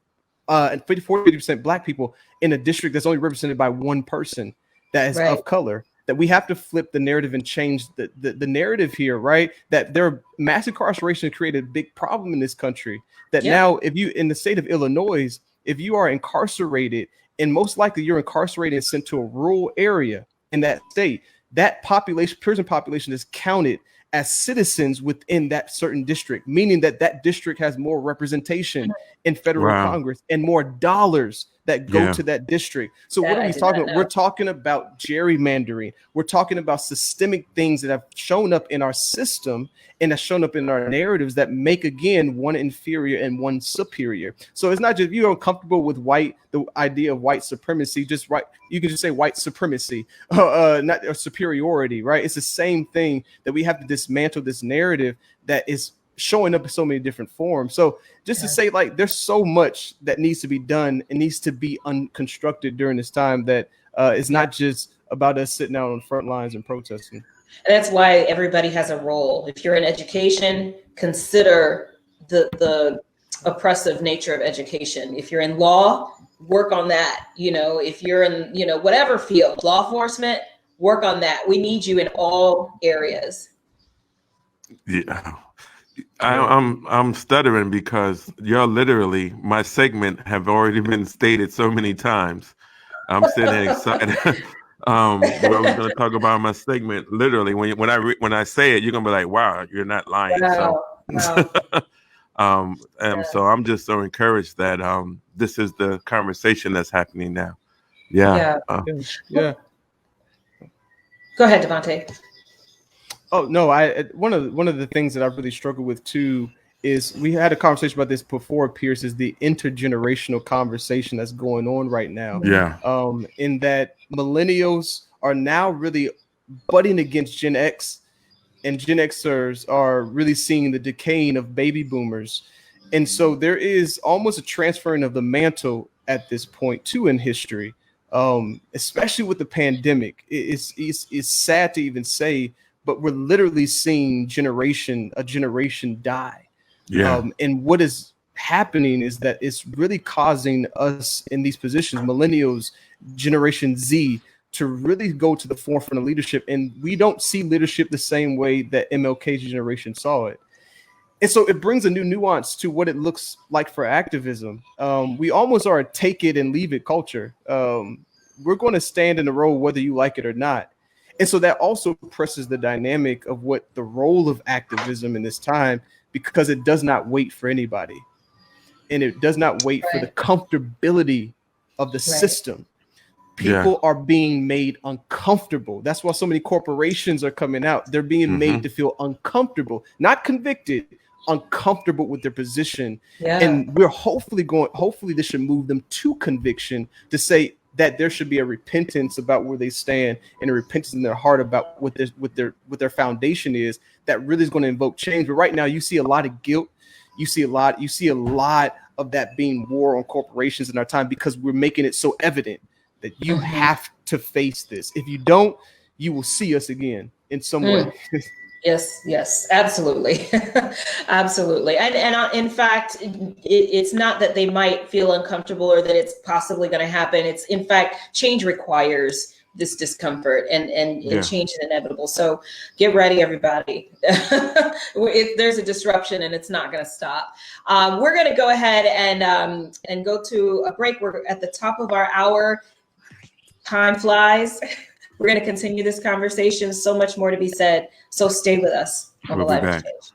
40% black people in a district that's only represented by 1 person that is of color. That we have to flip the narrative and change the narrative here, right? That mass incarceration created a big problem in this country. That now, if you in the state of Illinois, if you are incarcerated, and most likely you're incarcerated and sent to a rural area in that state, that prison population is counted as citizens within that certain district, meaning that district has more representation in federal Congress and more dollars that go to that district. So what are we talking about? We're talking about gerrymandering. We're talking about systemic things that have shown up in our system and have shown up in our narratives that make, again, one inferior and one superior. So it's not just, if you're uncomfortable with the idea of white supremacy, you can just say white supremacy, not superiority, right? It's the same thing, that we have to dismantle this narrative that is showing up in so many different forms. So just to say, like, there's so much that needs to be done and needs to be unconstructed during this time, that it's not just about us sitting out on the front lines and protesting. And that's why everybody has a role. If you're in education, consider the oppressive nature of education. If you're in law, work on that. If you're in, whatever field, law enforcement, work on that. We need you in all areas. Yeah. I'm stuttering because y'all literally, my segment have already been stated so many times. I'm sitting excited. What I was going to talk about my segment, literally, when I say it, you're going to be like, wow, you're not lying. Wow. So I'm just so encouraged that this is the conversation that's happening now. Yeah. Yeah. Go ahead, Devante. Oh no! One of the things that I really struggle with too is, we had a conversation about this before, Pierce, is the intergenerational conversation that's going on right now. Yeah. In that millennials are now really butting against Gen X, and Gen Xers are really seeing the decaying of baby boomers, and so there is almost a transferring of the mantle at this point too in history, especially with the pandemic. It's sad to even say, but we're literally seeing a generation die. Yeah. And what is happening is that it's really causing us in these positions, millennials, Generation Z, to really go to the forefront of leadership. And we don't see leadership the same way that MLK's generation saw it. And so it brings a new nuance to what it looks like for activism. We almost are a take it and leave it culture. We're going to stand in the role whether you like it or not. And so that also presses the dynamic of what the role of activism in this time, because it does not wait for anybody. And it does not wait for the comfortability of the system. People are being made uncomfortable. That's why so many corporations are coming out. They're being made to feel uncomfortable, not convicted, uncomfortable with their position. Yeah. And we're hopefully this should move them to conviction, to say that there should be a repentance about where they stand, and a repentance in their heart about what their foundation is, that really is going to invoke change. But right now you see a lot of guilt. You see a lot of that being war on corporations in our time, because we're making it so evident that you have to face this. If you don't, you will see us again in some way. Yes, absolutely. Absolutely. And in fact, it's not that they might feel uncomfortable or that it's possibly going to happen. It's, in fact, change requires this discomfort, and change is inevitable. So get ready, everybody. There's a disruption and it's not going to stop. We're going to go ahead and go to a break. We're at the top of our hour. Time flies. We're going to continue this conversation. So much more to be said. So stay with us on the Live Exchange.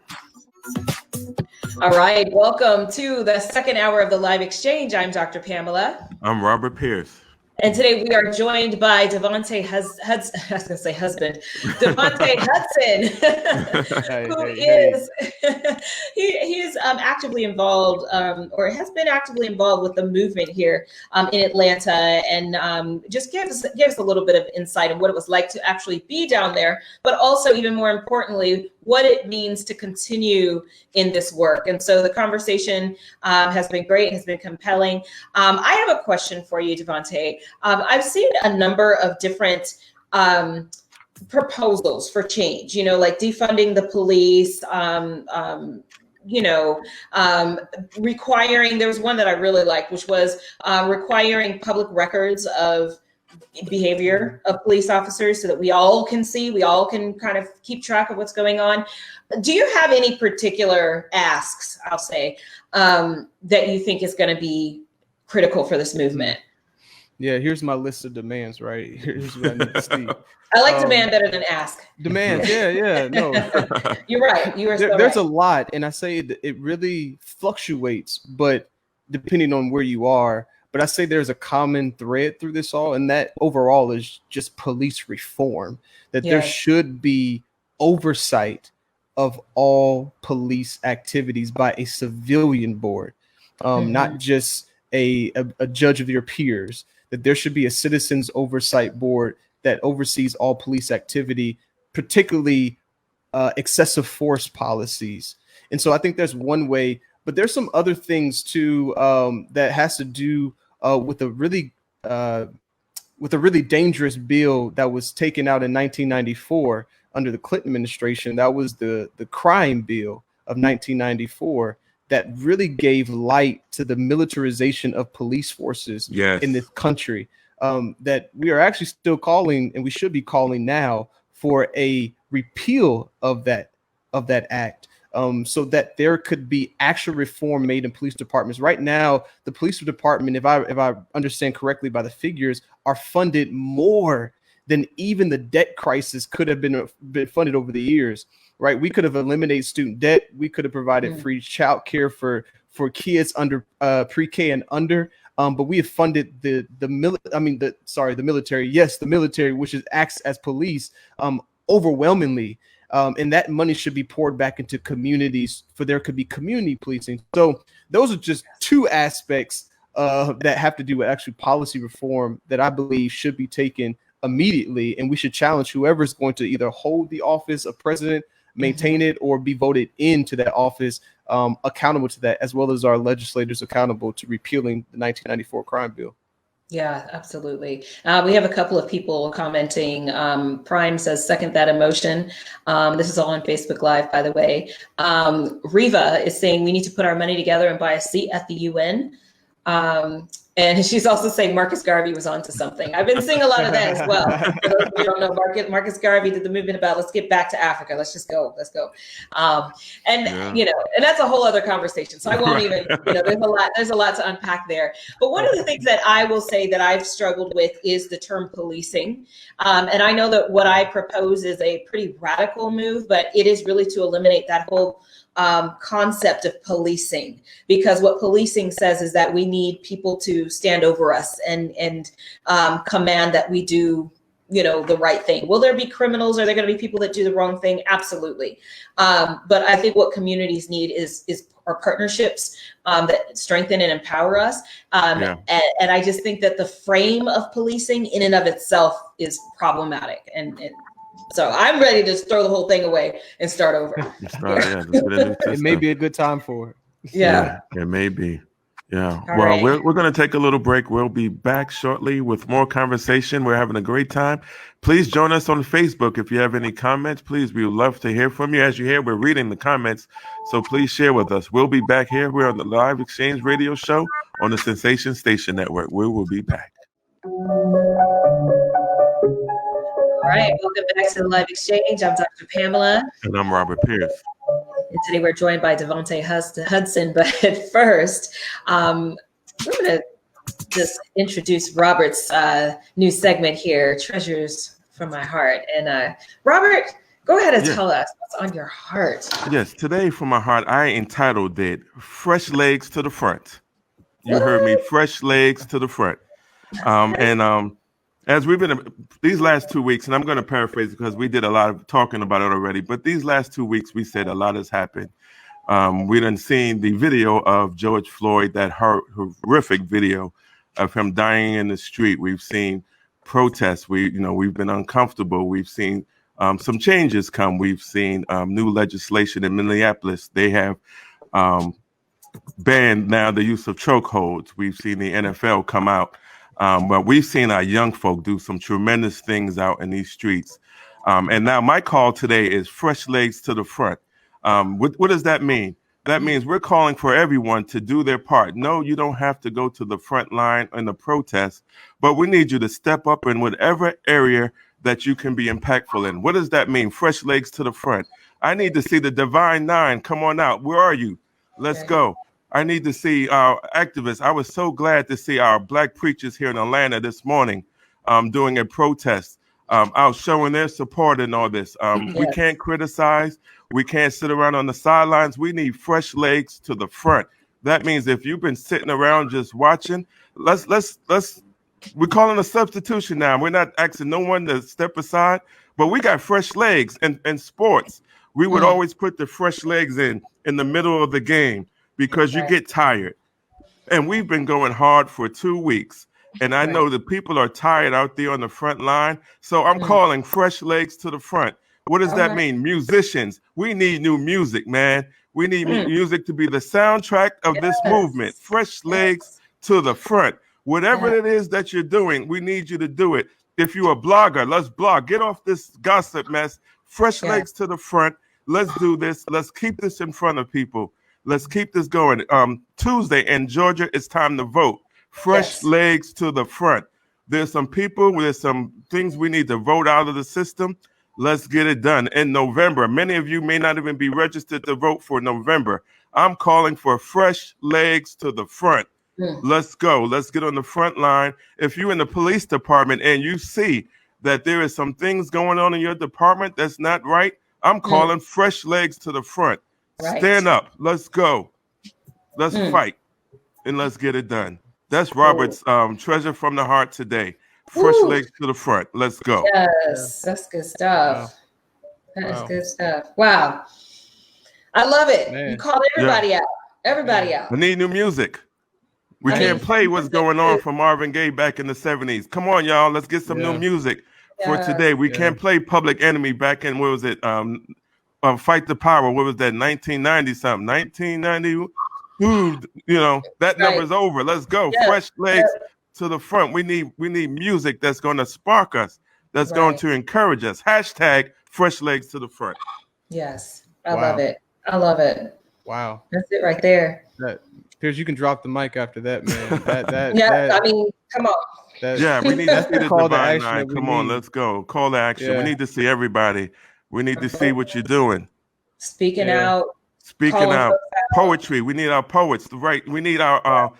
All right. Welcome to the second hour of the Live Exchange. I'm Dr. Pamela. I'm Robert Pierce. And today we are joined by Devante Hudson, who is he is actively involved, or has been actively involved with the movement here in Atlanta, and just give us a little bit of insight on what it was like to actually be down there, but also even more importantly, what it means to continue in this work. And so the conversation has been great, has been compelling. I have a question for you, Devante. I've seen a number of different proposals for change, like defunding the police, requiring, there was one that I really liked, which was requiring public records of behavior of police officers so that we all can see, we all can kind of keep track of what's going on. Do you have any particular asks, I'll say, that you think is going to be critical for this movement? Yeah, here's my list of demands, right? Here's what I need to see. I like demand better than ask. Demands, yeah, no. You're right. You are so there's right. a lot, and I say it really fluctuates, but depending on where you are. But I say there's a common thread through this all, and that overall is just police reform, that there should be oversight of all police activities by a civilian board, not just a judge of your peers, that there should be a citizens oversight board that oversees all police activity, particularly excessive force policies. And so I think there's one way, but there's some other things too that has to do with a really dangerous bill that was taken out in 1994 under the Clinton administration. That was the crime bill of 1994 that really gave light to the militarization of police forces in this country. That we are actually still calling, and we should be calling now, for a repeal of that act. So that there could be actual reform made in police departments. Right now, the police department, if I understand correctly by the figures, are funded more than even the debt crisis could have been funded over the years. Right? We could have eliminated student debt. We could have provided free child care for kids under pre-K and under. But we have funded the military. Yes, the military, which acts as police, overwhelmingly. And that money should be poured back into communities, for there could be community policing. So those are just two aspects that have to do with actually policy reform that I believe should be taken immediately. And we should challenge whoever is going to either hold the office of president, maintain it, or be voted into that office accountable to that, as well as our legislators accountable to repealing the 1994 crime bill. Yeah, absolutely. We have a couple of people commenting. Prime says, second that emotion. This is all on Facebook Live, by the way. Riva is saying we need to put our money together and buy a seat at the UN. And she's also saying Marcus Garvey was onto something. I've been seeing a lot of that as well. For those of you who don't know, Marcus Garvey did the movement about let's get back to Africa. Let's just go. Let's go. And that's a whole other conversation. So I won't even, there's a lot to unpack there. But one of the things that I will say that I've struggled with is the term policing. And I know that what I propose is a pretty radical move, but it is really to eliminate that whole concept of policing, because what policing says is that we need people to stand over us and command that we do the right thing. Will there be criminals? Are there going to be people that do the wrong thing? Absolutely. But I think what communities need is our partnerships that strengthen and empower us. And I just think that the frame of policing in and of itself is problematic. And so I'm ready to throw the whole thing away and start over. It may be a good time for it. Yeah, it may be. Yeah. All well, right. we're going to take a little break. We'll be back shortly with more conversation. We're having a great time. Please join us on Facebook. If you have any comments, please, we would love to hear from you. As you hear, we're reading the comments, so please share with us. We'll be back here. We're on the Live Exchange Radio Show on the Sensation Station Network. We will be back. All right, welcome back to the Live Exchange. I'm Dr. Pamela. And I'm Robert Pierce. And today we're joined by Devante Hudson. But first, we're going to just introduce Robert's new segment here, Treasures from My Heart. And Robert, go ahead and tell us what's on your heart. Yes, today from my heart, I entitled it Fresh Legs to the Front. You heard me, Fresh Legs to the Front. As we've been these last 2 weeks, and I'm going to paraphrase because we did a lot of talking about it already, but these last 2 weeks, we said a lot has happened. We done seen the video of George Floyd, that horrific video of him dying in the street. We've seen protests. We've been uncomfortable. We've seen some changes come. We've seen new legislation in Minneapolis. They have banned now the use of chokeholds. We've seen the NFL come out. But we've seen our young folk do some tremendous things out in these streets. And now my call today is fresh legs to the front. What does that mean? That means we're calling for everyone to do their part. No, you don't have to go to the front line in the protest, but we need you to step up in whatever area that you can be impactful in. What does that mean? Fresh legs to the front. I need to see the Divine Nine. Come on out. Where are you? Let's go. I need to see our activists. I was so glad to see our Black preachers here in Atlanta this morning doing a protest, out showing their support in all this. We can't criticize. We can't sit around on the sidelines. We need fresh legs to the front. That means if you've been sitting around just watching, we're calling a substitution now. We're not asking no one to step aside, but we got fresh legs in sports. We would always put the fresh legs in the middle of the game because you get tired. And we've been going hard for 2 weeks. And I know that people are tired out there on the front line. So I'm calling fresh legs to the front. What does that mean? Musicians, we need new music, man. We need music to be the soundtrack of this movement. Fresh legs to the front. Whatever it is that you're doing, we need you to do it. If you're a blogger, let's blog. Get off this gossip mess. Fresh legs to the front. Let's do this. Let's keep this in front of people. Let's keep this going. Tuesday in Georgia, it's time to vote. Fresh legs to the front. There's some people, there's some things we need to vote out of the system. Let's get it done in November. Many of you may not even be registered to vote for November. I'm calling for fresh legs to the front. Let's go. Let's get on the front line. If you're in the police department and you see that there is some things going on in your department that's not right, I'm calling fresh legs to the front. Stand up. Let's go. Let's fight. And let's get it done. That's Robert's treasure from the heart today. Fresh legs to the front. Let's go. Yes, that's good stuff. That is good stuff. Wow. I love it. Man. You called everybody out. Everybody out. We need new music. We can't play what's going on from Marvin Gaye back in the 70s. Come on, y'all. Let's get some new music for today. We can't play Public Enemy back in, what was it? Fight the Power. What was that? 1990 something. 1990. That number's over. Let's go. Fresh legs to the front. We need music that's going to spark us, that's going to encourage us. Hashtag fresh legs to the front. Yes. I love it. I love it. Wow. That's it right there. Pierce, you can drop the mic after that, man. Come on. We need to see the Divine Nine. Come on, let's go. Call to action. We need to see everybody. We need to see what you're doing. Speaking out. Poetry. We need our poets, right? We need our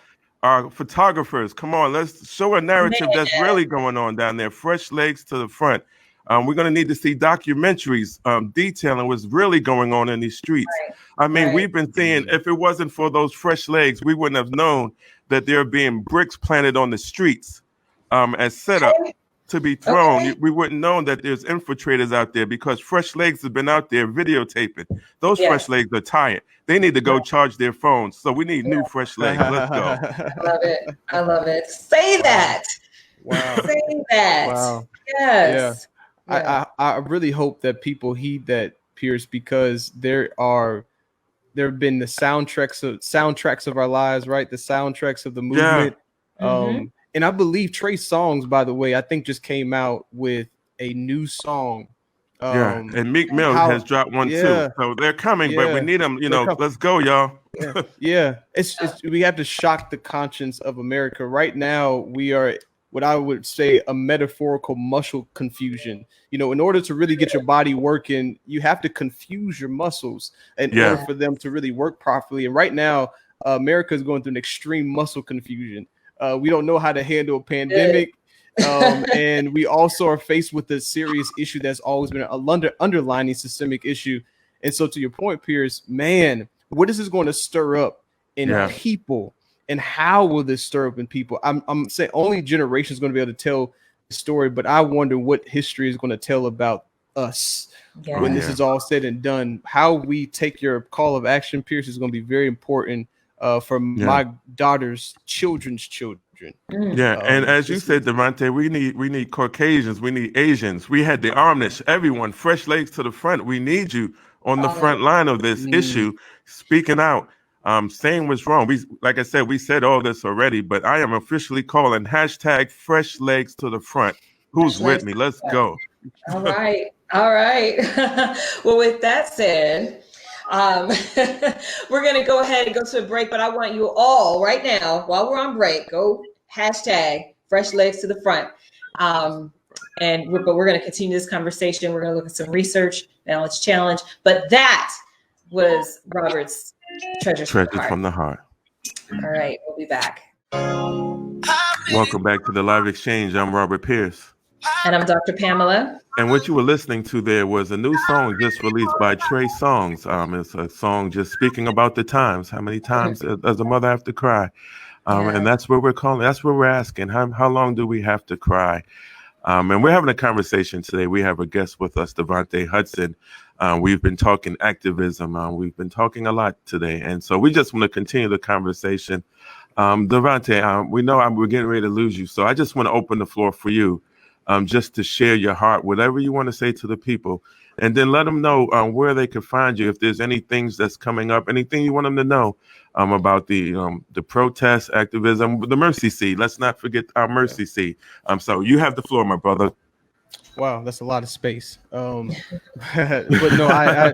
photographers. Come on, let's show a narrative that's really going on down there. Fresh legs to the front. We're going to need to see documentaries detailing what's really going on in these streets. We've been seeing, if it wasn't for those fresh legs, we wouldn't have known that there are being bricks planted on the streets as setup to be thrown. We wouldn't know that there's infiltrators out there because fresh legs have been out there videotaping. Those fresh legs are tired. They need to go charge their phones. So we need new fresh legs. Let's go. I love it. I love it. Say that. Wow. Say that. Wow. Yes. Yeah. I really hope that people heed that, Pierce, because there have been the soundtracks of our lives, right? The soundtracks of the movement. And I believe Trey Songz, by the way, I think just came out with a new song. And Meek Mill has dropped one too. So they're coming, but we need them. Let's go, y'all. It's we have to shock the conscience of America. Right now, we are what I would say a metaphorical muscle confusion. In order to really get your body working, you have to confuse your muscles in order for them to really work properly. And right now, America is going through an extreme muscle confusion. We don't know how to handle a pandemic. And we also are faced with a serious issue that's always been an underlining systemic issue. And so to your point, Pierce, man, what is this going to stir up in people And how will this stir up in people? I'm saying only generation is going to be able to tell the story, but I wonder what history is going to tell about us when this is all said and done. How we take your call of action, Pierce, is going to be very important for my daughter's children's children. Yeah, and as you said, Devante, we need Caucasians, we need Asians. We had the armness, everyone, fresh legs to the front. We need you on the front line of this issue, speaking out, saying what's wrong. We, like I said, we said all this already, but I am officially calling hashtag fresh legs to the front. Who's with me? Let's go. All right. Well, with that said, we're going to go ahead and go to a break, but I want you all right now, while we're on break, go hashtag fresh legs to the front. But we're going to continue this conversation. We're going to look at some research, balance challenge, but that was Robert's Treasures from the Heart. All right. We'll be back. Welcome back to the Live Exchange. I'm Robert Pierce. And I'm Dr. Pamela. And what you were listening to there was a new song just released by Trey Songz. It's a song just speaking about the times. How many times does a mother have to cry? And that's what we're calling. That's what we're asking. How long do we have to cry? And we're having a conversation today. We have a guest with us, Devante Hudson. We've been talking activism. We've been talking a lot today. And so we just want to continue the conversation. Devante, we know we're getting ready to lose you. So I just want to open the floor for you. Just to share your heart, whatever you want to say to the people, and then let them know where they can find you. If there's any things that's coming up, anything you want them to know about the protest, activism, the Mercy Seat. Let's not forget our Mercy Seat. So you have the floor, my brother. Wow, that's a lot of space. But no,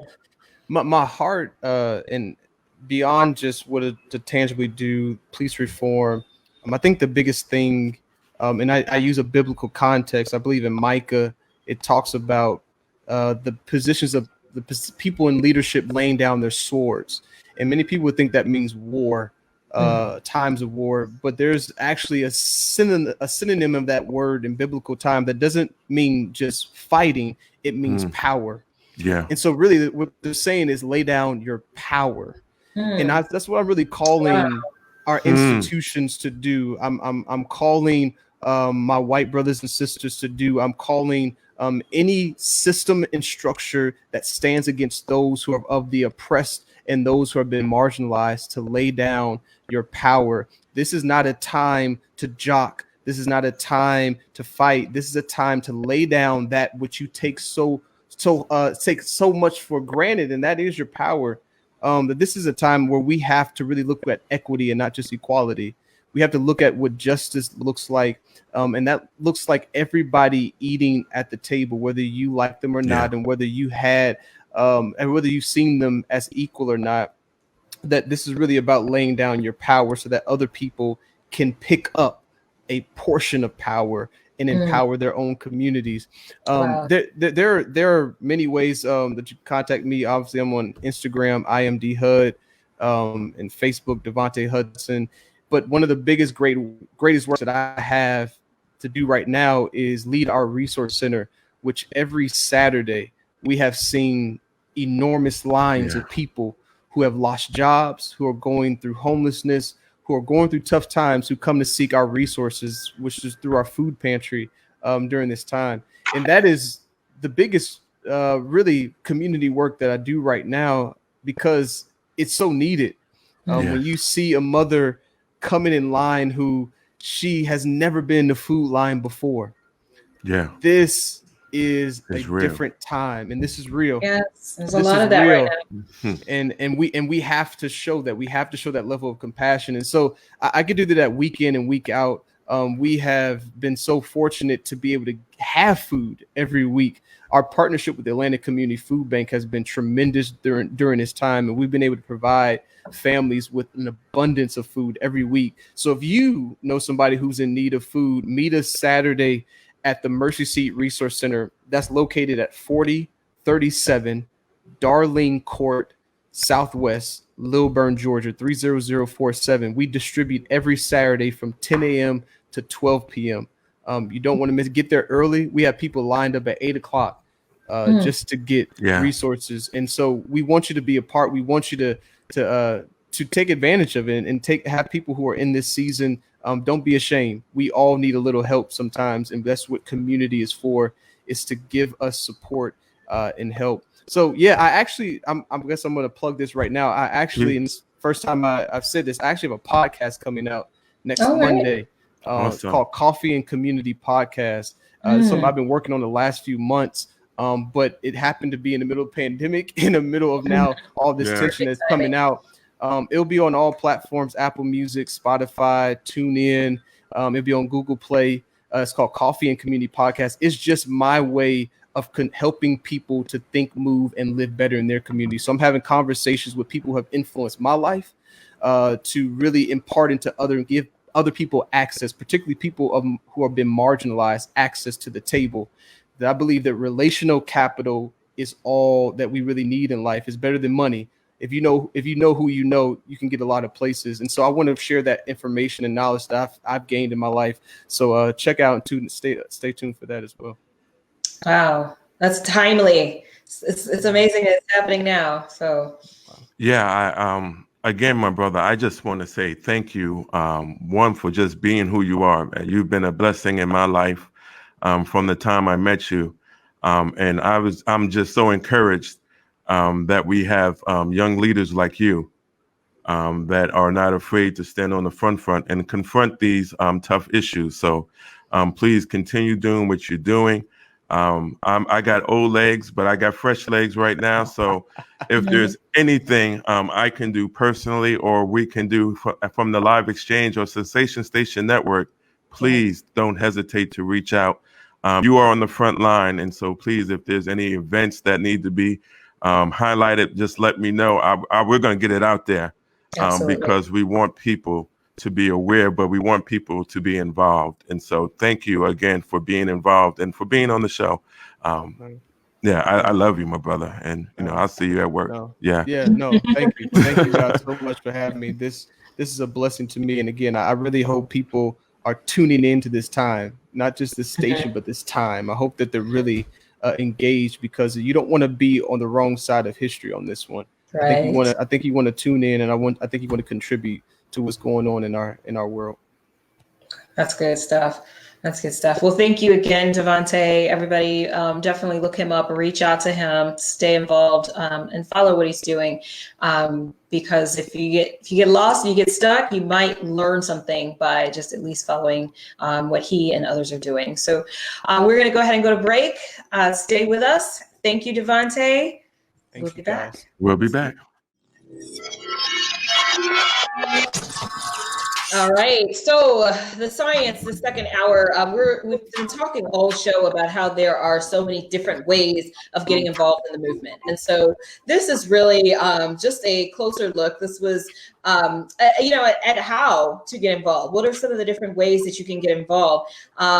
my heart and beyond just what to tangibly do, police reform. I think the biggest thing. And I use a biblical context. I believe in Micah, it talks about the positions of the people in leadership laying down their swords. And many people would think that means war, times of war. But there's actually a synonym of that word in biblical time that doesn't mean just fighting. It means power. Yeah. And so really what they're saying is lay down your power. And that's what I'm really calling our institutions to do. I'm calling my white brothers and sisters to do. I'm calling any system and structure that stands against those who are of the oppressed and those who have been marginalized to lay down your power. This is not a time to jock. This is not a time to fight. This is a time to lay down that which you take so much for granted, and that is your power. That this is a time where we have to really look at equity and not just equality. We have to look at what justice looks like. And that looks like everybody eating at the table, whether you like them or not, and whether you had and whether you've seen them as equal or not. That this is really about laying down your power so that other people can pick up a portion of power and empower their own communities. There are many ways that you contact me. Obviously, I'm on Instagram, IMDHud, and Facebook, Devante Hudson. But one of the greatest work that I have to do right now is lead our resource center, which every Saturday we have seen enormous lines of people who have lost jobs, who are going through homelessness, who are going through tough times, who come to seek our resources, which is through our food pantry during this time. And that is the biggest really community work that I do right now because it's so needed. When you see a mother coming in line who she has never been in the food line before. Yeah. This is different time, and this is real. Yes, there's a lot of that right now. And we have to show that. We have to show that level of compassion. And so I could do that week in and week out. We have been so fortunate to be able to have food every week. Our partnership with the Atlanta Community Food Bank has been tremendous during this time, and we've been able to provide families with an abundance of food every week. So if you know somebody who's in need of food, meet us Saturday at the Mercy Seat Resource Center. That's located at 4037 Darling Court, Southwest, Lilburn, Georgia, 30047. We distribute every Saturday from 10 a.m. to 12 p.m. You don't want to miss. Get there early. We have people lined up at 8 o'clock just to get resources. And so we want you to be a part. We want you to take advantage of it and have people who are in this season. Don't be ashamed. We all need a little help sometimes, and that's what community is for, is to give us support and help. So yeah, I guess I'm going to plug this right now. I actually, and this first time I've said this, I actually have a podcast coming out next Monday called Coffee and Community Podcast. Something I've been working on the last few months. But it happened to be in the middle of pandemic, in the middle of now all this tension that's coming out. It'll be on all platforms: Apple Music, Spotify, TuneIn. It'll be on Google Play. It's called Coffee and Community Podcast. It's just my way of helping people to think, move, and live better in their community. So I'm having conversations with people who have influenced my life to really impart into and give other people access, particularly people who have been marginalized, access to the table. That I believe that relational capital is all that we really need in life. It's better than money. If you know who you know, you can get a lot of places. And so I want to share that information and knowledge that I've gained in my life. So check out and stay tuned for that as well. Wow, that's timely. It's amazing that it's happening now. So yeah, again, my brother, I just want to say thank you, one, for just being who you are. You've been a blessing in my life from the time I met you, and I'm just so encouraged that we have young leaders like you that are not afraid to stand on the front and confront these tough issues. So please continue doing what you're doing. I got old legs, but I got fresh legs right now. So if there's anything I can do personally, or we can do from the Live Exchange or Sensation Station Network, please don't hesitate to reach out. You are on the front line. And so please, if there's any events that need to be highlighted, just let me know. We're going to get it out there because we want people to be aware, but we want people to be involved. And so thank you again for being involved and for being on the show. I love you, my brother. And, I'll see you at work. Thank you. Thank you guys so much for having me. This is a blessing to me. And again, I really hope people are tuning into this time, not just this station, but this time. I hope that they're really engaged, because you don't want to be on the wrong side of history on this one. Right. I think you want to tune in, and I think you want to contribute to what's going on in our world. That's good stuff. Well, thank you again, Devante. Everybody, definitely look him up, reach out to him, stay involved, and follow what he's doing. Because if you get lost and you get stuck, you might learn something by just at least following what he and others are doing. So we're going to go ahead and go to break. Stay with us. Thank you, Devante. We'll be back. We'll be back. All right. So the science, the second hour, we've been talking all show about how there are so many different ways of getting involved in the movement. And so this is really just a closer look. This was, at how to get involved. What are some of the different ways that you can get involved?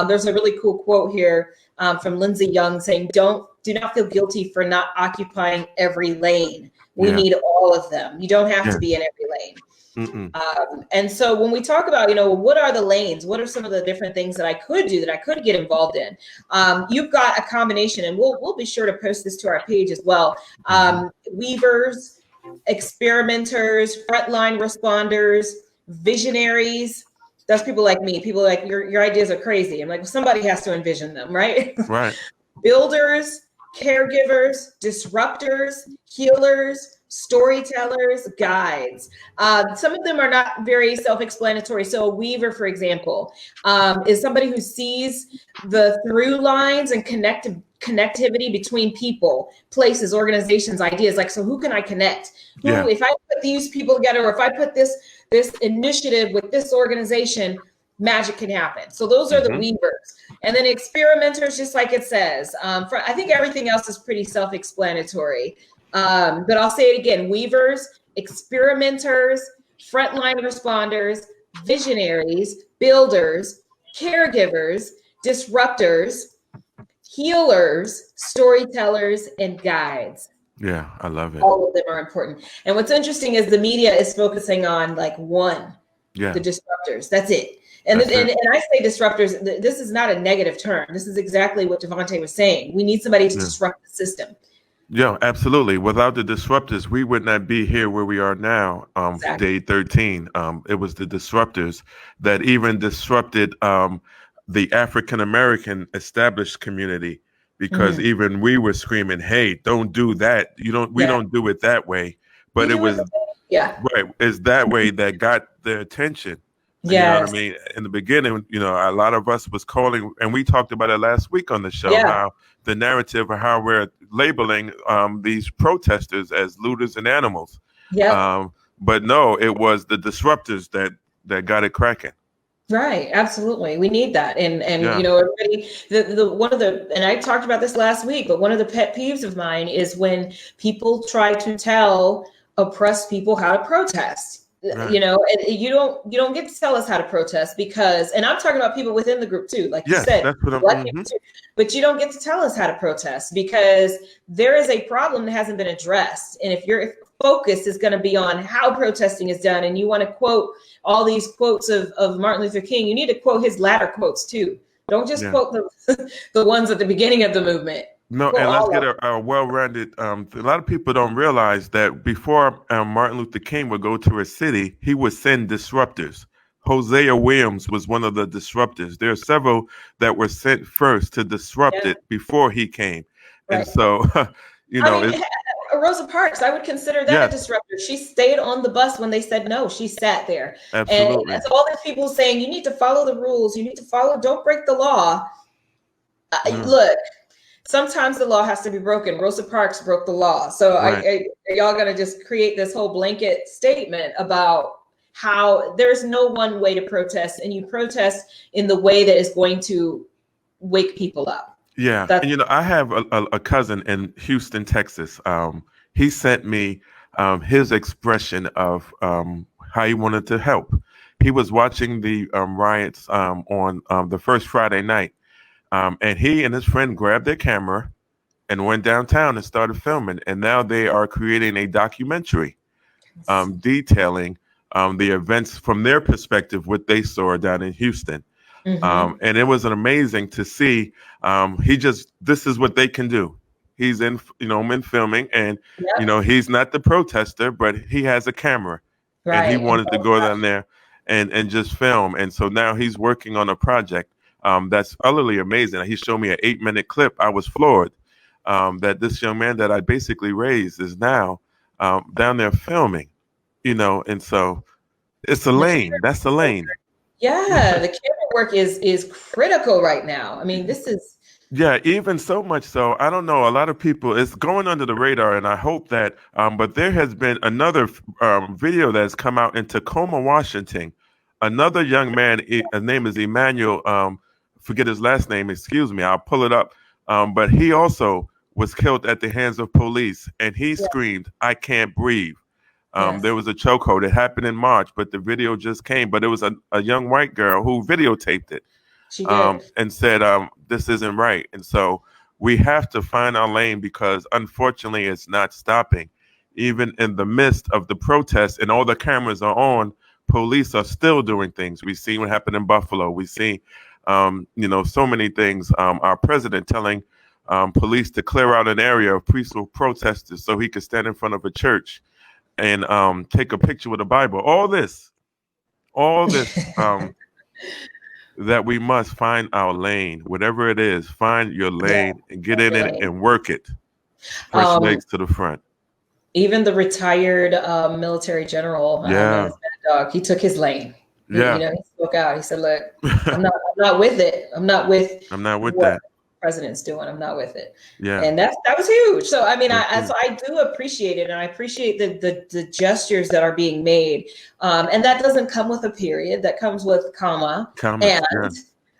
There's a really cool quote here from Lindsay Young saying, do not feel guilty for not occupying every lane. We need all of them. You don't have to be in every lane. And so when we talk about, what are the lanes? What are some of the different things that I could do, that I could get involved in? You've got a combination, and we'll be sure to post this to our page as well. Weavers, experimenters, frontline responders, visionaries. That's people like me. People like, your ideas are crazy. I'm like, well, somebody has to envision them, right? Right. Builders, caregivers, disruptors, healers, storytellers, guides. Some of them are not very self-explanatory. So a weaver, for example, is somebody who sees the through lines and connectivity between people, places, organizations, ideas. Like, so who can I connect? If I put these people together, or if I put this initiative with this organization, magic can happen. So those are the weavers. And then experimenters, just like it says. I think everything else is pretty self-explanatory. But I'll say it again: weavers, experimenters, frontline responders, visionaries, builders, caregivers, disruptors, healers, storytellers, and guides. Yeah, I love it. All of them are important. And what's interesting is the media is focusing on like one, the disruptors. That's it. And I say disruptors, this is not a negative term. This is exactly what Devante was saying. We need somebody to disrupt the system. Yeah, absolutely. Without the disruptors, we would not be here where we are now. Exactly. Day 13. It was the disruptors that even disrupted the African American established community, because Mhm. even we were screaming, "Hey, don't do that. We Yeah. don't do it that way." We But it do it. was Yeah. right. It's that way that got their attention. You know what I Yes. mean? In the beginning, a lot of us was calling, and we talked about it last week on the show, Yeah. how the narrative of how we're labeling these protesters as looters and animals. Yep. But no, it was the disruptors that got it cracking. Right, absolutely. We need that. And Yeah. everybody, the one of the, and I talked about this last week, but one of the pet peeves of mine is when people try to tell oppressed people how to protest. Right. And you don't get to tell us how to protest, because, and I'm talking about people within the group too, like you Yes, said, that's what Black people too, but you don't get to tell us how to protest, because there is a problem that hasn't been addressed. And if your focus is going to be on how protesting is done, and you want to quote all these quotes of Martin Luther King, you need to quote his latter quotes too. Don't just quote the ones at the beginning of the movement. No, and let's get a well-rounded. A lot of people don't realize that before Martin Luther King would go to a city, he would send disruptors. Hosea Williams was one of the disruptors. There are several that were sent first to disrupt it before he came. Right. And so, Rosa Parks, I would consider that a disruptor. She stayed on the bus when they said no. She sat there. Absolutely. And that's all these people saying, you need to follow the rules. You need to follow, don't break the law. Look, sometimes the law has to be broken. Rosa Parks broke the law. So are y'all going to just create this whole blanket statement about how there's no one way to protest, and you protest in the way that is going to wake people up? Yeah. And, I have a cousin in Houston, Texas. He sent me his expression of how he wanted to help. He was watching the riots on the first Friday night. And he and his friend grabbed their camera and went downtown and started filming. And now they are creating a documentary detailing the events from their perspective, what they saw down in Houston. And it was amazing to see. This is what they can do. He's in filming, and he's not the protester, but he has a camera, and he wanted to go down there and just film. And so now he's working on a project that's utterly amazing. He showed me an 8-minute clip. I was floored that this young man that I basically raised is now down there filming. And so it's a lane. That's the lane. Yeah, the camera work is critical right now. I mean, this is. Yeah, even so much so, I don't know. A lot of people, it's going under the radar, and I hope that. But there has been another video that's come out in Tacoma, Washington. Another young man, his name is Emmanuel. Forget his last name. Excuse me. I'll pull it up. But he also was killed at the hands of police, and he screamed, "I can't breathe." There was a chokehold. It happened in March, but the video just came. But it was a young white girl who videotaped it and said, this isn't right. And so we have to find our lane, because unfortunately it's not stopping. Even in the midst of the protests and all the cameras are on, police are still doing things. We see what happened in Buffalo. We see, so many things. Our president telling police to clear out an area of peaceful protesters so he could stand in front of a church and take a picture with a Bible. All this that we must find our lane, whatever it is. Find your lane and get in it and work it. First legs to the front. Even the retired military general, dog, he took his lane. He spoke out. He said, "Look, I'm not with it. I'm not with that. The president's doing. I'm not with it." Yeah, and that was huge. So I mean, I do appreciate it, and I appreciate the gestures that are being made. And that doesn't come with a period. That comes with comma.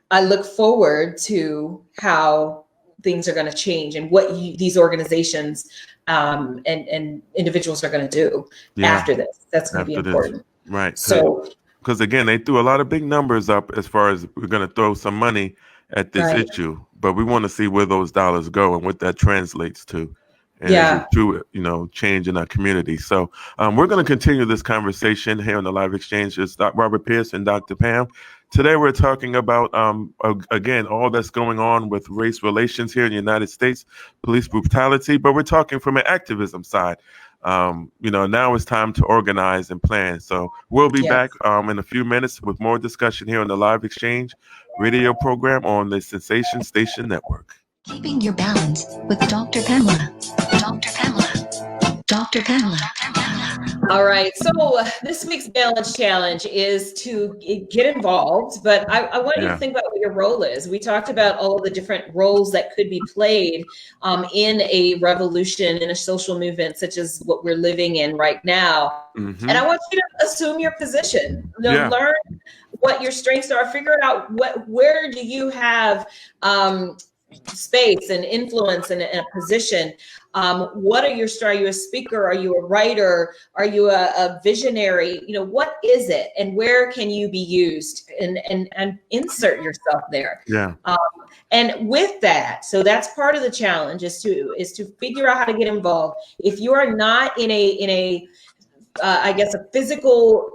I look forward to how things are going to change and what these organizations and individuals are going to do after this. That's going to be important. Right. So, because again, they threw a lot of big numbers up as far as we're going to throw some money at this issue, but we want to see where those dollars go and what that translates to. And true, change in our community. So we're going to continue this conversation here on the Live Exchange. It's Dr. Robert Pierce and Dr. Pam Today we're talking about, again, all that's going on with race relations here in the United States, police brutality, but we're talking from an activism side. Now it's time to organize and plan. So we'll be back in a few minutes with more discussion here on the Live Exchange radio program on the Sensation Station Network. Keeping your balance with Dr. Pamela. Dr. Pamela. Dr. Pamela. All right. So this week's balance challenge is to get involved, but I want you to think about what your role is. We talked about all of the different roles that could be played in a revolution, in a social movement, such as what we're living in right now. And I want you to assume your position. Learn what your strengths are. Figure out where do you have space and influence and a position. What are your strengths? Are you a speaker? Are you a writer? Are you a visionary? What is it, and where can you be used? And insert yourself there. And with that, so that's part of the challenge is to figure out how to get involved. If you are not in a I guess a physical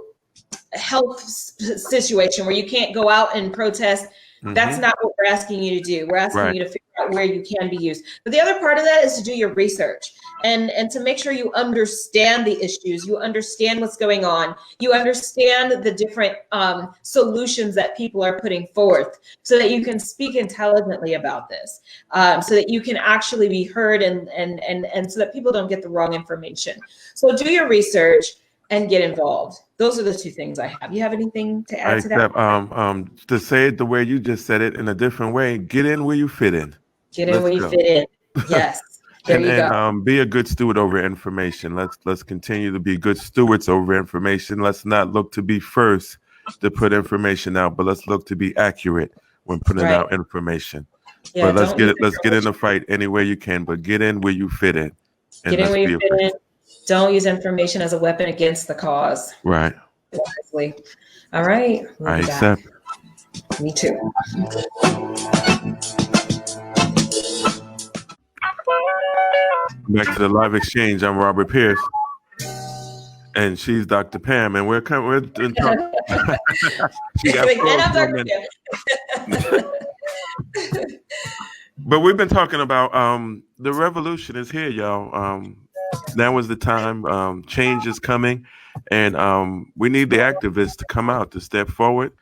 health situation where you can't go out and protest, that's not what we're asking you to do. We're asking you to figure out where you can be used. But the other part of that is to do your research and to make sure you understand the issues, you understand what's going on, you understand the different solutions that people are putting forth so that you can speak intelligently about this, so that you can actually be heard and so that people don't get the wrong information. So do your research and get involved. Those are the two things I have. You have anything to add to that? To say it the way you just said it in a different way, get in where you fit in. Get in where you fit in. Yes. There you go. Be a good steward over information. Let's continue to be good stewards over information. Let's not look to be first to put information out, but let's look to be accurate when putting out information. Yeah, but let's get in the fight any way you can, but get in where you fit in. Get in where you fit in. Don't use information as a weapon against the cause. Right. Wisely. All right. I accept. Me too. Back to the Live Exchange. I'm Robert Pierce, and she's Dr. Pam, and we're talking. But we've been talking about the revolution is here, y'all. Now is the time. Change is coming, and we need the activists to come out, to step forward,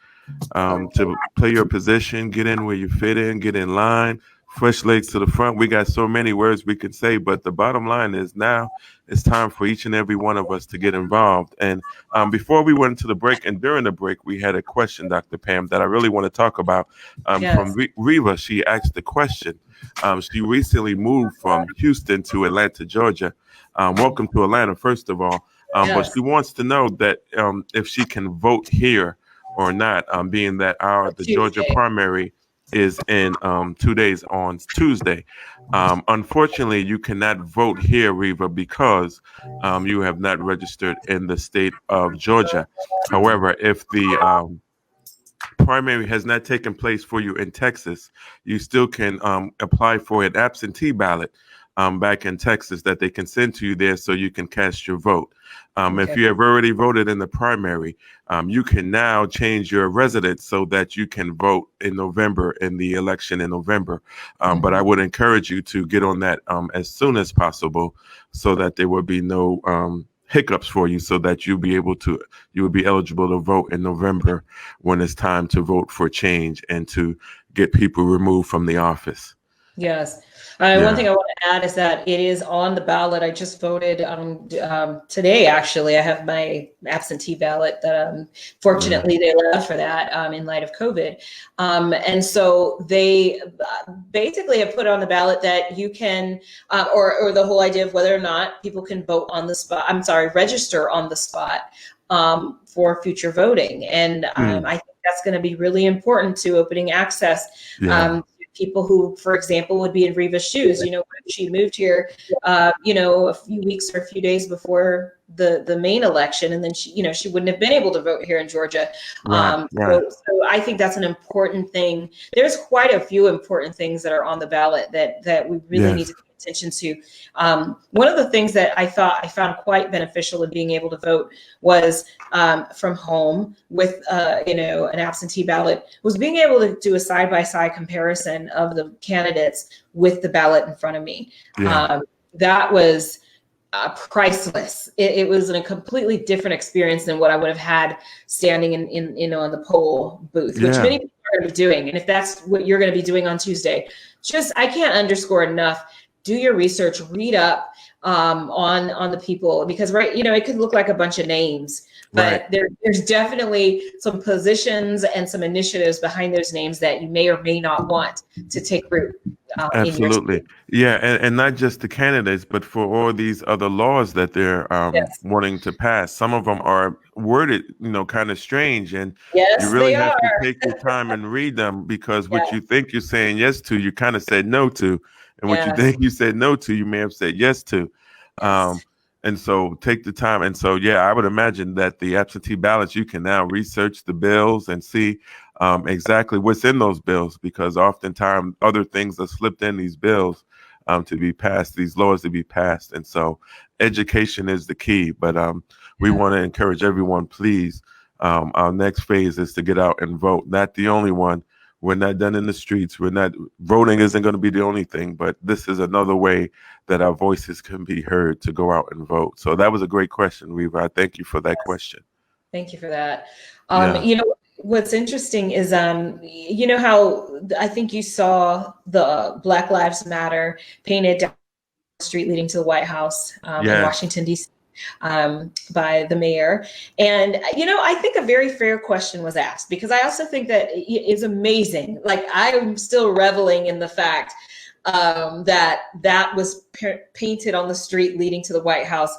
to play your position, get in where you fit in, get in line, fresh legs to the front. We got so many words we could say, but the bottom line is now it's time for each and every one of us to get involved. And before we went into the break and during the break, we had a question, Dr. Pam, that I really want to talk about from Reva. She asked the question. She recently moved from Houston to Atlanta, Georgia. Welcome to Atlanta, first of all. But she wants to know that if she can vote here or not, being that the Georgia primary is in 2 days on Tuesday. Unfortunately, you cannot vote here, Reva, because you have not registered in the state of Georgia. However, if the primary has not taken place for you in Texas, you still can apply for an absentee ballot back in Texas that they can send to you there so you can cast your vote. If you have already voted in the primary, you can now change your residence so that you can vote in November in the election in November. But I would encourage you to get on that as soon as possible so that there will be no hiccups for you, so that you will be eligible to vote in November when it's time to vote for change and to get people removed from the office. Yes. One thing I want to add is that it is on the ballot. I just voted today, actually. I have my absentee ballot that fortunately they allowed for that in light of COVID. And so they basically have put on the ballot that you can, or the whole idea of whether or not people can vote on the spot, register on the spot for future voting. And I think that's going to be really important to opening access. People who, for example, would be in Reva's shoes. If she moved here, a few weeks or a few days before the main election, and then she wouldn't have been able to vote here in Georgia. So I think that's an important thing. There's quite a few important things that are on the ballot that we really need to pay attention to. One of the things that I found quite beneficial in being able to vote was from home with an absentee ballot, was being able to do a side-by-side comparison of the candidates with the ballot in front of me. That was priceless. It was a completely different experience than what I would have had standing in on the poll booth, which many people are going to be doing. And if that's what you're going to be doing on Tuesday, I can't underscore enough. Do your research, read up on the people, because it could look like a bunch of names, but there's definitely some positions and some initiatives behind those names that you may or may not want to take root. Absolutely. And not just the candidates, but for all these other laws that they're wanting to pass. Some of them are worded, kind of strange, and you really have to take your time and read them, because what you think you're saying yes to, you kind of said no to, and what you think you said no to, you may have said yes to. And so take the time. And so, I would imagine that the absentee ballots, you can now research the bills and see exactly what's in those bills, because oftentimes other things are slipped in these bills to be passed, these laws to be passed. And so education is the key. But we want to encourage everyone, please. Our next phase is to get out and vote. Not the only one. We're not done in the streets. Voting isn't going to be the only thing, but this is another way that our voices can be heard to go out and vote. So that was a great question, Reva. I thank you for that question. Thank you for that. What's interesting is, how I think you saw the Black Lives Matter painted down the street leading to the White House in Washington, D.C. By the mayor. And, I think a very fair question was asked, because I also think that it's amazing. Like, I'm still reveling in the fact that was painted on the street leading to the White House,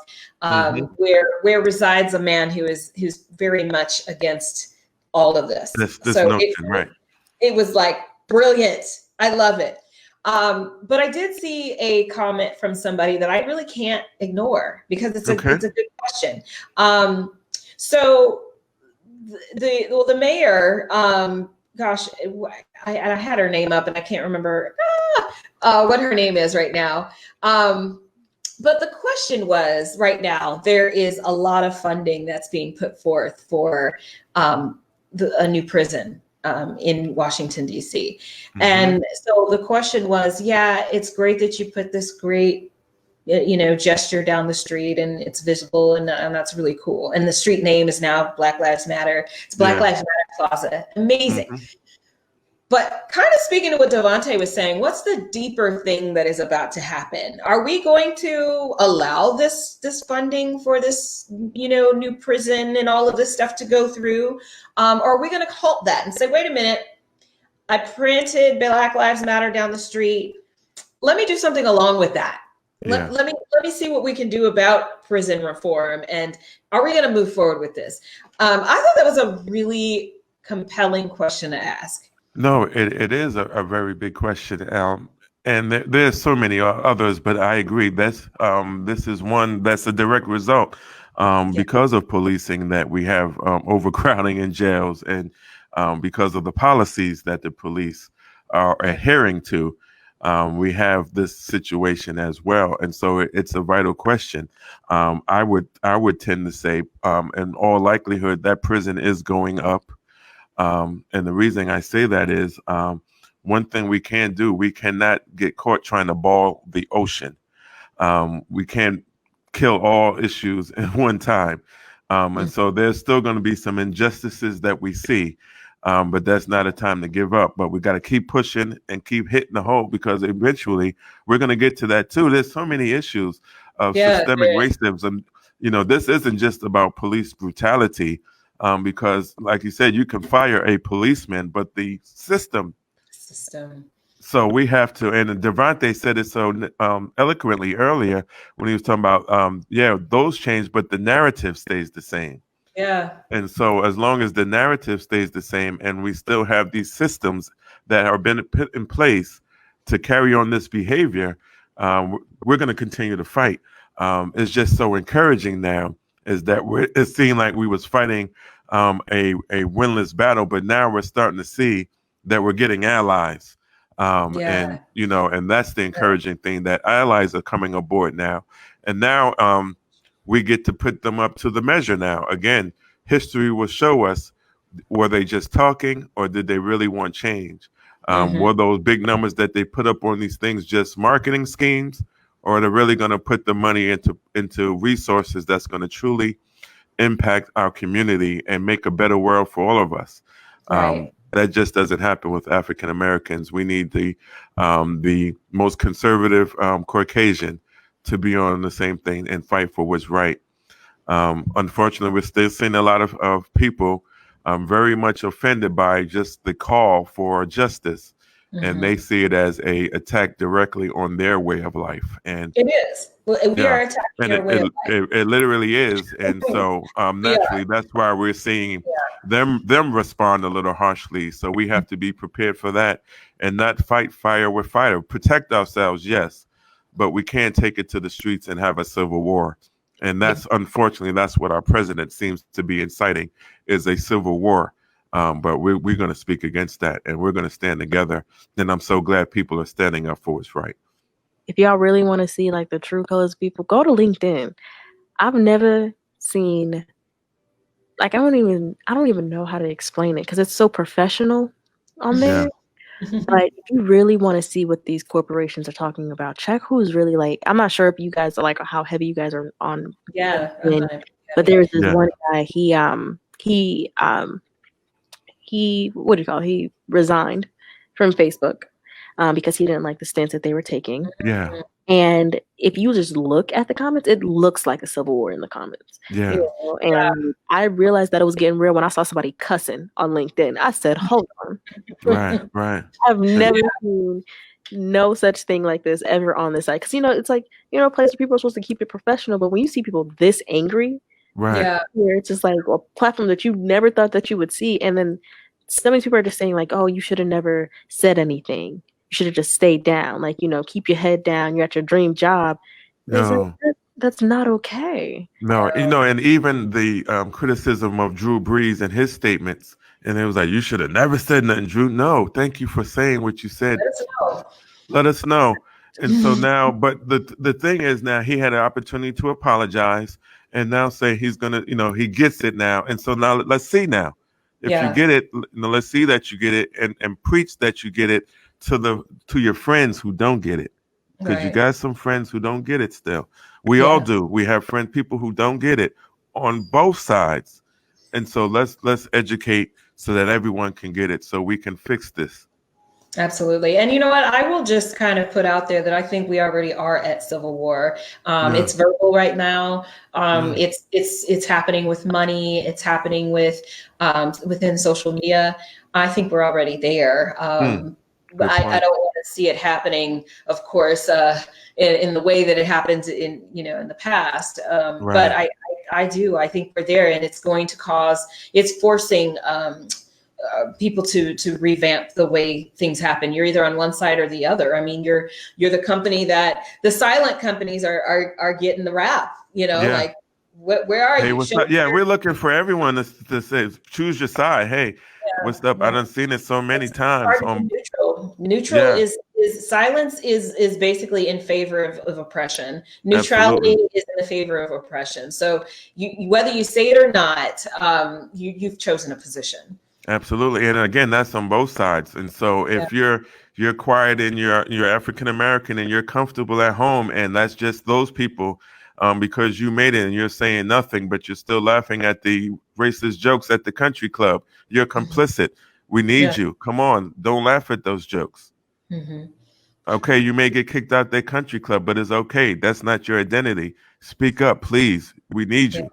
where resides a man who's very much against all of this. It was like brilliant. I love it. But I did see a comment from somebody that I really can't ignore, because it's a good question. So the mayor, gosh, I had her name up and I can't remember what her name is right now. But the question was, right now, there is a lot of funding that's being put forth for a new prison in Washington, D.C. And so the question was, it's great that you put this great, gesture down the street, and it's visible, and that's really cool. And the street name is now Black Lives Matter. It's Black Lives Matter Plaza. Amazing. But kind of speaking to what Devante was saying, what's the deeper thing that is about to happen? Are we going to allow this funding for this, new prison and all of this stuff to go through? Or are we going to halt that and say, wait a minute, I printed Black Lives Matter down the street. Let me do something along with that. Let me see what we can do about prison reform. And are we going to move forward with this? I thought that was a really compelling question to ask. No, it is a very big question, and there's so many others, but I agree. This is one that's a direct result because of policing, that we have overcrowding in jails, and because of the policies that the police are adhering to, we have this situation as well. And so it's a vital question. I would tend to say, in all likelihood, that prison is going up. And the reason I say that is, one thing we can't do, we cannot get caught trying to boil the ocean. We can't kill all issues at one time. And so there's still going to be some injustices that we see, but that's not a time to give up. But we got to keep pushing and keep hitting the hole, because eventually we're going to get to that too. There's so many issues of systemic racism. This isn't just about police brutality. Because, like you said, you can fire a policeman, but the system. So we have to, and Devante said it so eloquently earlier when he was talking about, those change, but the narrative stays the same. Yeah. And so as long as the narrative stays the same, and we still have these systems that are been put in place to carry on this behavior, we're going to continue to fight. It's just so encouraging now, is that it seemed like we was fighting a winless battle, but now we're starting to see that we're getting allies. And and that's the encouraging thing, that allies are coming aboard now, and now we get to put them up to the measure. Now again, history will show us, were they just talking, or did they really want change? Were those big numbers that they put up on these things just marketing schemes, or are they really going to put the money into resources that's going to truly impact our community and make a better world for all of us? Right. That just doesn't happen with African Americans. We need the most conservative Caucasian to be on the same thing and fight for what's right. Unfortunately, we're still seeing a lot of people very much offended by just the call for justice, and they see it as a attack directly on their way of life. And it is. We are attacking their way of life. It literally is. And so naturally, that's why we're seeing them respond a little harshly. So we have to be prepared for that and not fight fire with fire. Protect ourselves, yes, but we can't take it to the streets and have a civil war. And that's unfortunately, that's what our president seems to be inciting, is a civil war. But we're going to speak against that, and we're going to stand together. And I'm so glad people are standing up for what's right. If y'all really want to see like the true colors of people, go to LinkedIn. I've never seen, like, I don't even know how to explain it because it's so professional on there. But if you really want to see what these corporations are talking about, check who's really like, I'm not sure if you guys are like how heavy you guys are on. But there's this one guy, he what do you call it? He resigned from Facebook because he didn't like the stance that they were taking. Yeah. And if you just look at the comments, it looks like a civil war in the comments. Yeah. You know? And I realized that it was getting real when I saw somebody cussing on LinkedIn. I said, hold on. Right. I've never seen no such thing like this ever on this site. Because, it's like, a place where people are supposed to keep it professional. But when you see people this angry, where it's just like a platform that you never thought that you would see. And then so many people are just saying like, oh, you should have never said anything. You should have just stayed down. Like, keep your head down. You're at your dream job. No. Like, that's not okay. No, and even the criticism of Drew Brees and his statements, and it was like, you should have never said nothing, Drew. No, thank you for saying what you said. Let us know. And so now, but the thing is, now he had an opportunity to apologize and now say he's gonna, he gets it now. And so now let's see now. If you get it, let's see that you get it, and preach that you get it to your friends who don't get it. Because you got some friends who don't get it still. We all do. We have people who don't get it on both sides. And so let's educate so that everyone can get it, so we can fix this. Absolutely. And you know what? I will just kind of put out there that I think we already are at civil war. It's verbal right now. It's happening with money. It's happening within social media. I think we're already there. But I don't want to see it happening, of course, in the way that it happens in the past. But I do. I think we're there, and it's going to it's forcing people to revamp the way things happen. You're either on one side or the other. I mean, you're the company that the silent companies are getting the rap. Like where are you? We're looking for everyone to say, choose your side. Hey, what's up? I done seen it so many times. Neutral is silence is basically in favor of oppression. Neutrality is in the favor of oppression. So whether you say it or not, you've chosen a position. Absolutely. And again, that's on both sides. And so if you're quiet and you're African American and you're comfortable at home, and that's just those people, because you made it and you're saying nothing, but you're still laughing at the racist jokes at the country club, you're complicit. We need you. Come on. Don't laugh at those jokes. Okay, you may get kicked out their country club, but it's okay. That's not your identity. Speak up, please. We need you.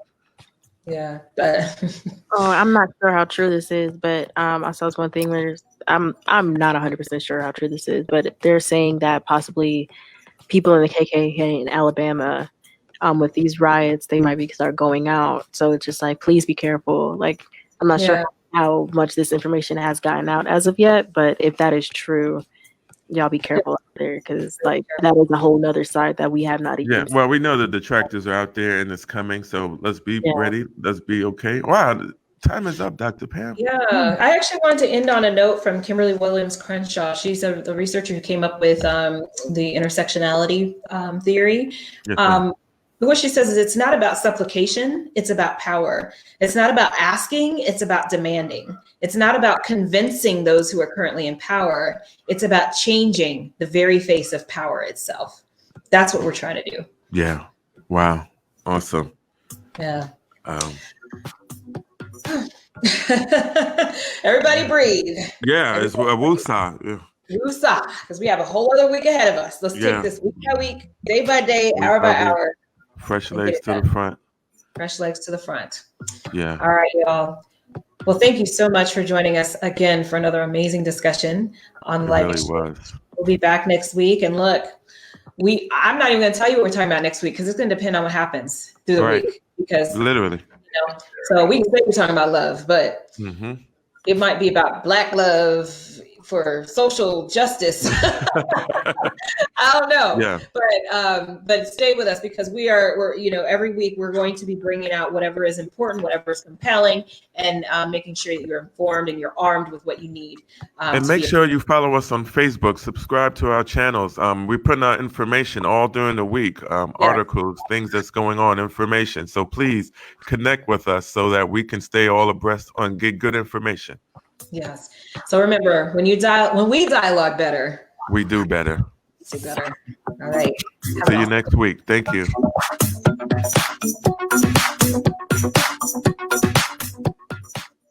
I'm not sure how true this is, but I saw this one thing where I'm not 100% sure how true this is, but they're saying that possibly people in the KKK in Alabama, with these riots, they might start going out. So it's just like, please be careful. Like, I'm not sure how much this information has gotten out as of yet, but if that is true, y'all be careful out there, because that is a whole nother side that we have not even seen. Well, we know that the detractors are out there and it's coming, so let's be ready. Let's be okay. Wow, Time is up, Dr. Pam. Yeah, I actually wanted to end on a note from Kimberly Williams Crenshaw. She's the researcher who came up with the intersectionality theory. Yes, what she says is it's not about supplication, it's about power. It's not about asking, it's about demanding. It's not about convincing those who are currently in power. It's about changing the very face of power itself. That's what we're trying to do. Yeah. Wow. Awesome. Yeah. Everybody breathe. Yeah, it's a woosah. Yeah. Woosah, because we have a whole other week ahead of us. Let's take this week by week, day by day, hour by hour. Fresh legs to the front. Fresh legs to the front. Yeah. All right, y'all. Well, thank you so much for joining us again for another amazing discussion on life. Really was. We'll be back next week. And look, I'm not even going to tell you what we're talking about next week because it's going to depend on what happens through the week. Because literally. So we can say we're talking about love, but it might be about Black love for social justice. I don't know. Yeah. But stay with us because we're every week we're going to be bringing out whatever is important, whatever is compelling, and making sure that you're informed and you're armed with what you need. And make sure you follow us on Facebook, subscribe to our channels. We're putting out information all during the week, articles, things that's going on, information. So please connect with us so that we can stay all abreast and get good information. Yes. So remember, when we dialogue better, we do better. Do better. All right. See you next week. Thank you.